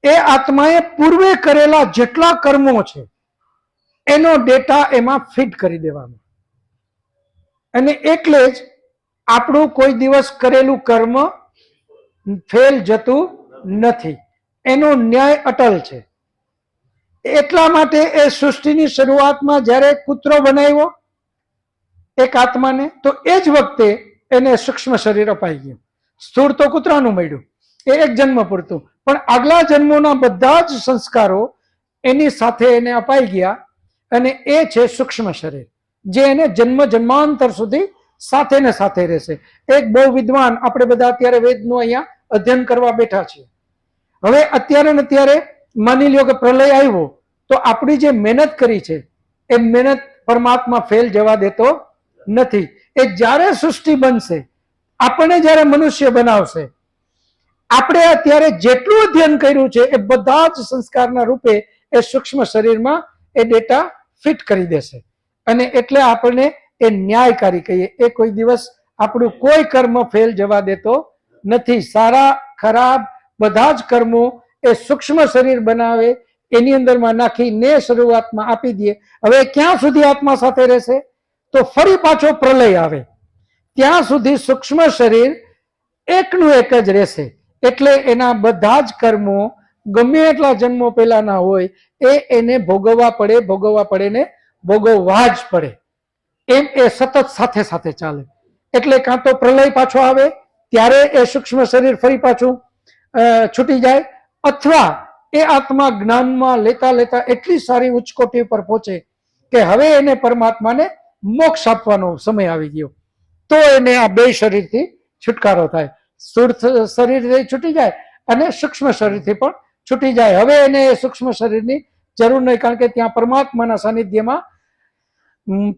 એ આત્માએ પૂર્વે કરેલા જેટલા કર્મો છે એનો ડેટા એમાં ફિટ કરી દેવાનો. અને એટલે જ આપણું કોઈ દિવસ કરેલું કર્મ ફેલ જતું નથી, એનો ન્યાય અટલ છે. એટલા માટે એ સૃષ્ટિની શરૂઆતમાં જ્યારે કૂતરો બનાવ્યો એક આત્માને, તો એ જ વખતે એને સૂક્ષ્મ શરીર અપાઈ ગયું. સ્થૂળ તો કૂતરાનું મળ્યું, એ એક જન્મ પૂરતું, પણ આગલા જન્મોના બધા જ સંસ્કારો એની સાથે એને અપાઈ ગયા અને એ છે સૂક્ષ્મ શરીર, જે એને જન્મ જન્માંતર સુધી સાથે ને સાથે રહેશે. એક બહુ વિદ્વાન, આપણે બધા અત્યારે વેદનું અહીંયા અધ્યયન કરવા બેઠા છીએ. હવે અત્યારે ને અત્યારે માની લ્યો કે પ્રલય આવ્યો, તો આપણી જે મહેનત કરી છે એ મહેનત પરમાત્મા ફેલ જવા દેતો નથી. એ જ્યારે સૃષ્ટિ બનશે, આપણને જ્યારે મનુષ્ય બનાવશે, આપણે અત્યારે જેટલું અધ્યયન કર્યું છે એ બધા જ સંસ્કારના રૂપે એ સૂક્ષ્મ શરીરમાં એ ડેટા ફિટ કરી દેશે. અને એટલે આપણને એ ન્યાયકારી કહીએ. એ કોઈ દિવસ આપણું કોઈ કર્મ ફેલ જવા દેતો નથી. સારા ખરાબ બધા જ કર્મો એ સૂક્ષ્મ શરીર બનાવે, એની અંદરમાં નાખીને શરૂઆતમાં આપી દે. હવે ક્યાં સુધી આત્મા સાથે રહેશે? તો ફરી પાછો પ્રલય આવે ત્યાં સુધી સૂક્ષ્મ શરીર એકનું એક જ રહેશે. એટલે એના બધા જ કર્મો ગમે એટલા જન્મો પહેલાના હોય એ એને ભોગવવા પડે ને ભોગવવા જ પડે. એમ એ સતત સાથે સાથે ચાલે. એટલે કાં તો પ્રલય પાછો આવે ત્યારે એ સૂક્ષ્મ શરીર ફરી પાછું છૂટી જાય, અથવા એ આત્મા જ્ઞાનમાં લેતા લેતા એટલી સારી ઉચ્ચકોટી પર પહોંચે કે હવે એને પરમાત્માને મોક્ષ આપવાનો સમય આવી ગયો, તો એને આ 2 શરીરથી છુટકારો થાય. સ્થૂળ શરીરથી છૂટી જાય અને સૂક્ષ્મ શરીરથી પણ છૂટી જાય. હવે એને સૂક્ષ્મ શરીરની જરૂર નહીં, કારણ કે ત્યાં પરમાત્માના સાનિધ્યમાં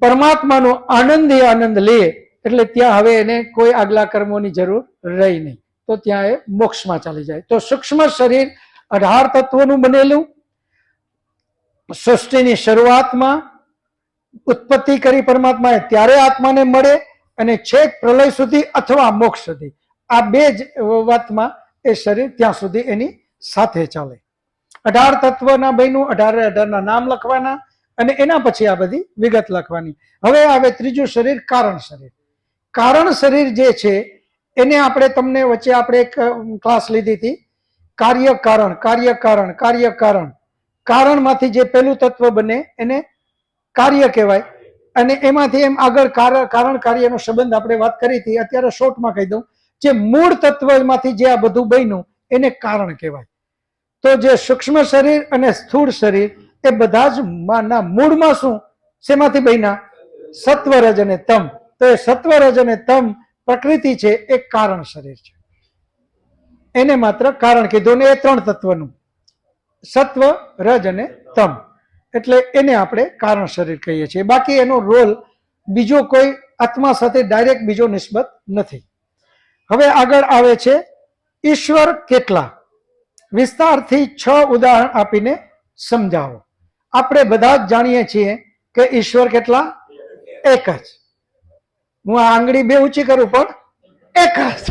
પરમાત્માનો આનંદ લે, એટલે ત્યાં હવે એને કોઈ આગલા કર્મોની જરૂર રહી નહીં, તો ત્યાં એ મોક્ષમાં ચાલી જાય. તો સૂક્ષ્મ શરીર 18 તત્વોનું બનેલું, સૃષ્ટિની શરૂઆતમાં ઉત્પત્તિ કરી પરમાત્માએ ત્યારે આત્માને મળે અને છેક પ્રલય સુધી અથવા મોક્ષ સુધી આ બે જ વાતમાં એ શરીર ત્યાં સુધી એની સાથે ચાલે. 18 તત્વના બન્યું, 18 નામ લખવાના અને એના પછી આ બધી વિગત લખવાની. હવે આવે ત્રીજું શરીર, કારણ શરીર. કારણ શરીર જે છે એને આપણે તમને વચ્ચે આપણે એક ક્લાસ લીધી હતી, કાર્યકારણ, કાર્યકારણ, કાર્યકારણ. કારણમાંથી જે પહેલું તત્વ બને એને કાર્ય કહેવાય અને એમાંથી એમ આગળ કારણ કાર્યનો સંબંધ આપણે વાત કરી હતી. અત્યારે શોર્ટમાં કહી દઉં, જે મૂળ તત્વમાંથી જે આ બધું બન્યું એને કારણ કહેવાય. તો જે સૂક્ષ્મ શરીર અને સ્થૂળ શરીર એ બધા જ મૂળમાં શું શેમાંથી બન્યા? સત્વ, રજ અને તમ. તો એ સત્વ, રજ અને તમ પ્રકૃતિ છે એ કારણ શરીર છે. એને માત્ર કારણ કીધું ને એ 3 તત્વનું સત્વ, રજ અને તમ, એટલે એને આપણે કારણ શરીર કહીએ છીએ. બાકી એનો રોલ બીજો કોઈ આત્મા સાથે ડાયરેક્ટ બીજો નિસ્બત નથી. હવે આગળ આવે છે ઈશ્વર કેટલા? વિસ્તારથી 6 ઉદાહરણ આપીને સમજાવો. આપણે બધા જ જાણીએ છીએ કે ઈશ્વર કેટલા? એક જ. હું આ આંગળી બે ઊંચી કરું પણ એક જ.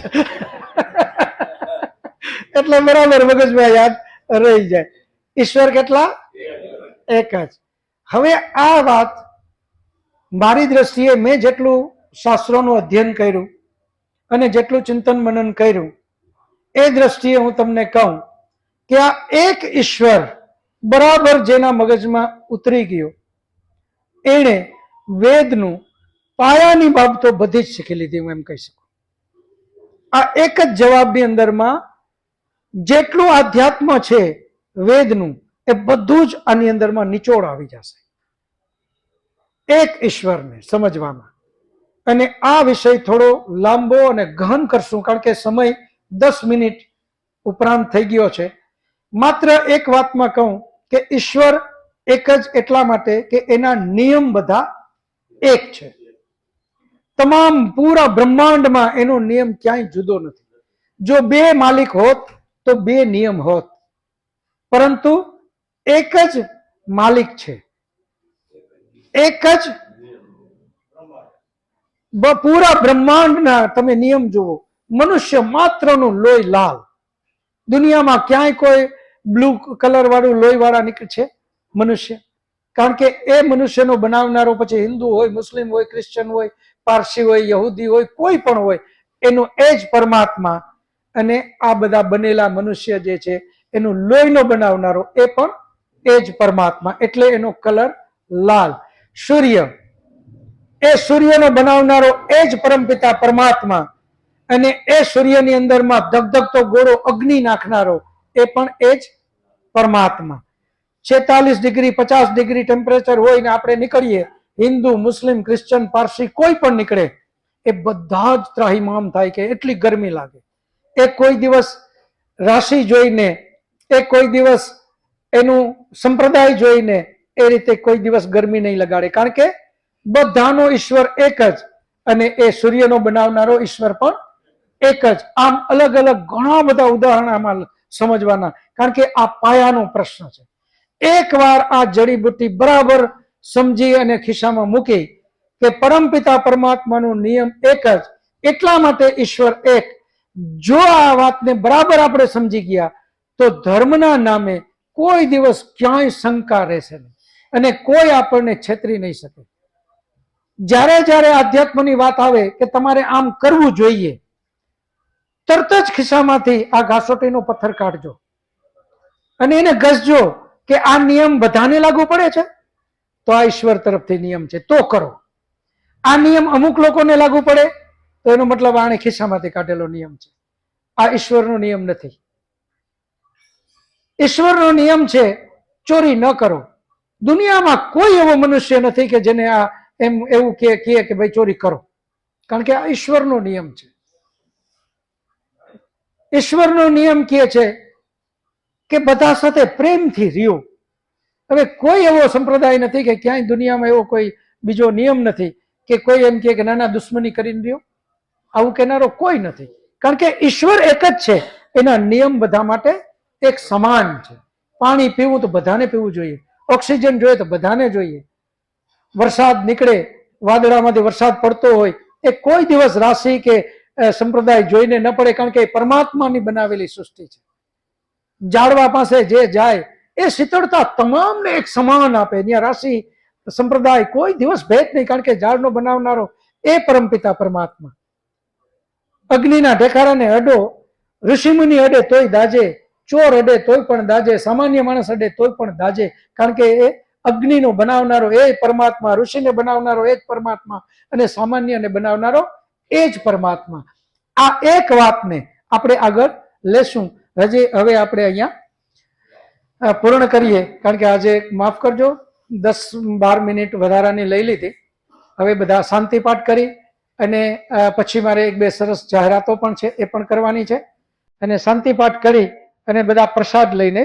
એટલે બરાબર મગજમાં યાદ રહી જાય. ઈશ્વર કેટલા? એક જ. હવે આ વાત મારી દ્રષ્ટિએ મેં જેટલું શાસ્ત્રોનું અધ્યયન કર્યું અને જેટલું ચિંતન મનન કર્યું એ દ્રષ્ટિએ હું તમને કહું કે આ એક ઈશ્વર બરાબર જેના મગજમાં ઉતરી ગયો એણે વેદનું પાયાની બાબતો બધી જ શીખી લીધી, હું એમ કહી શકું. આ એક જ જવાબની અંદરમાં જેટલું આધ્યાત્મ છે વેદનું એ બધું જ આની અંદરમાં નિચોડ આવી જશે એક ઈશ્વરને સમજવામાં. અને આ વિષય થોડો લાંબો અને ગહન કરશું કારણ કે સમય 10 મિનિટ ઉપરાંત થઈ ગયો છે. માત્ર એક વાતમાં કહું કે ઈશ્વર એક જ એટલા માટે કે એના નિયમ બધા એક છે. તમામ પૂરા બ્રહ્માંડમાં એનો નિયમ ક્યાંય જુદો નથી. જો 2 માલિક હોત તો 2 નિયમ હોત, પરંતુ એક જ માલિક છે. એક જ પૂરા બ્રહ્માંડના તમે નિયમ જુઓ. મનુષ્ય માત્રનું લોહી લાલ. દુનિયામાં ક્યાંય કોઈ બ્લુ કલર વાળું લોહી વાળા નીકળે છે મનુષ્ય? કારણ કે એ મનુષ્યનો બનાવનારો પછી હિન્દુ હોય, મુસ્લિમ હોય, ક્રિશ્ચન હોય, પારસી હોય, યહૂદી હોય, કોઈ પણ હોય, એનો એ જ પરમાત્મા. અને આ બધા બનેલા મનુષ્ય જે છે એનું લોહીનો બનાવનારો એ પણ એ જ પરમાત્મા, એટલે એનો કલર લાલ. સૂર્ય, એ સૂર્યનો બનાવનારો એ જ પરમપિતા પરમાત્મા અને એ સૂર્યની અંદરમાં ધગધગતો ગોળો અગ્નિ નાખનારો એ પણ એ જ પરમાત્મા. 46 ડિગ્રી 50 ડિગ્રી ટેમ્પરેચર હોય ને આપણે નીકળીએ, હિન્દુ, મુસ્લિમ, ક્રિશ્ચન, પારસી કોઈ પણ નીકળે, એ બધા જ ત્રાહિમામ થાય કે એટલી ગરમી લાગે. એ કોઈ દિવસ રાશિ જોઈને, એ કોઈ દિવસ એનું સંપ્રદાય જોઈને એ રીતે કોઈ દિવસ ગરમી નહીં લગાડે, કારણ કે બધાનો ઈશ્વર એક જ અને એ સૂર્યનો બનાવનારો ઈશ્વર પણ એક જ. આમ અલગ અલગ ઘણા બધા ઉદાહરણ આમાં સમજવાના, કારણ કે આ પાયાનો પ્રશ્ન છે. એકવાર આ જડીબુટ્ટી બરાબર સમજી અને ખિસ્સામાં મૂકી કે પરમપિતા પરમાત્માનો નિયમ એક જ, એટલા માટે ઈશ્વર એક. જો આ વાતને બરાબર આપણે સમજી ગયા તો ધર્મના નામે કોઈ દિવસ ક્યાંય શંકા રહેશે નહીં અને કોઈ આપણને છેતરી નહીં શકે. જ્યારે જ્યારે આધ્યાત્મની વાત આવે કે તમારે આમ કરવું જોઈએ, તરત જ ખિસ્સામાંથી આ ઘાસોટીનો પથ્થર કાઢજો અને એને ઘસજો કે આ નિયમ બધાને લાગુ પડે છે, તો આ ઈશ્વર તરફથી નિયમ છે તો કરો. આ નિયમ અમુક લોકોને લાગુ પડે તો એનો મતલબ આને ખિસ્સામાંથી કાઢેલો નિયમ છે. આ ઈશ્વરનો નિયમ નથી. ઈશ્વરનો નિયમ છે ચોરી ન કરો. દુનિયામાં કોઈ એવો મનુષ્ય નથી કે જેને આ એમ એવું કહે કે ભાઈ ચોરી કરો, કારણ કે આ ઈશ્વરનો નિયમ છે. ઈશ્વરનો નિયમ કહે છે કે બધા સાથે પ્રેમથી રહ્યો. હવે કોઈ એવો સંપ્રદાય નથી કે ક્યાંય દુનિયામાં એવો કોઈ બીજો નિયમ નથી કે કોઈ એમ કે નાના દુશ્મની કરીને રહ્યો. આવું કહેનારો કોઈ નથી, કારણ કે ઈશ્વર એક જ છે. એના નિયમ બધા માટે એક સમાન છે. પાણી પીવું તો બધાને પીવું જોઈએ, ઓક્સિજન જોઈએ તો બધાને જોઈએ. વરસાદ નીકળે, વાદળામાંથી વરસાદ પડતો હોય, એ કોઈ દિવસ રાશિ કે સંપ્રદાય જોઈને ન પડે, કારણ કે એ પરમાત્માની બનાવેલી સૃષ્ટિ છે. ઝાડવા પાસે જે જાય એ શીતળતા તમામને એક સમાન આપે. ત્યાં રાશિ સંપ્રદાય કોઈ દિવસ ભેદ નહીં, કારણ કે ઝાડનો બનાવનારો એ પરમપિતા પરમાત્મા. અગ્નિના ઢેખારાને અડો, ઋષિમુનિ અડે તોય દાજે, ચોર અડે તોય પણ દાજે, સામાન્ય માણસ અડે તોય પણ દાજે, કારણ કે એ અગ્નિનો બનાવનારો એ પરમાત્મા, ઋષિને બનાવનારો એ જ પરમાત્મા, અને સામાન્યને બનાવનારો એ જ પરમાત્મા. આ એક વાતને આપણે આગળ લેશું. હવે આપણે અહીંયા પૂર્ણ કરીએ, કારણ કે આજે માફ કરજો 10-12 મિનિટ વધારાની લઈ લીધી. હવે બધા શાંતિ પાઠ કરી, અને પછી મારે 1-2 સરસ જાહેરાતો પણ છે, એ પણ કરવાની છે. અને શાંતિ પાઠ કરી અને બધા પ્રસાદ લઈને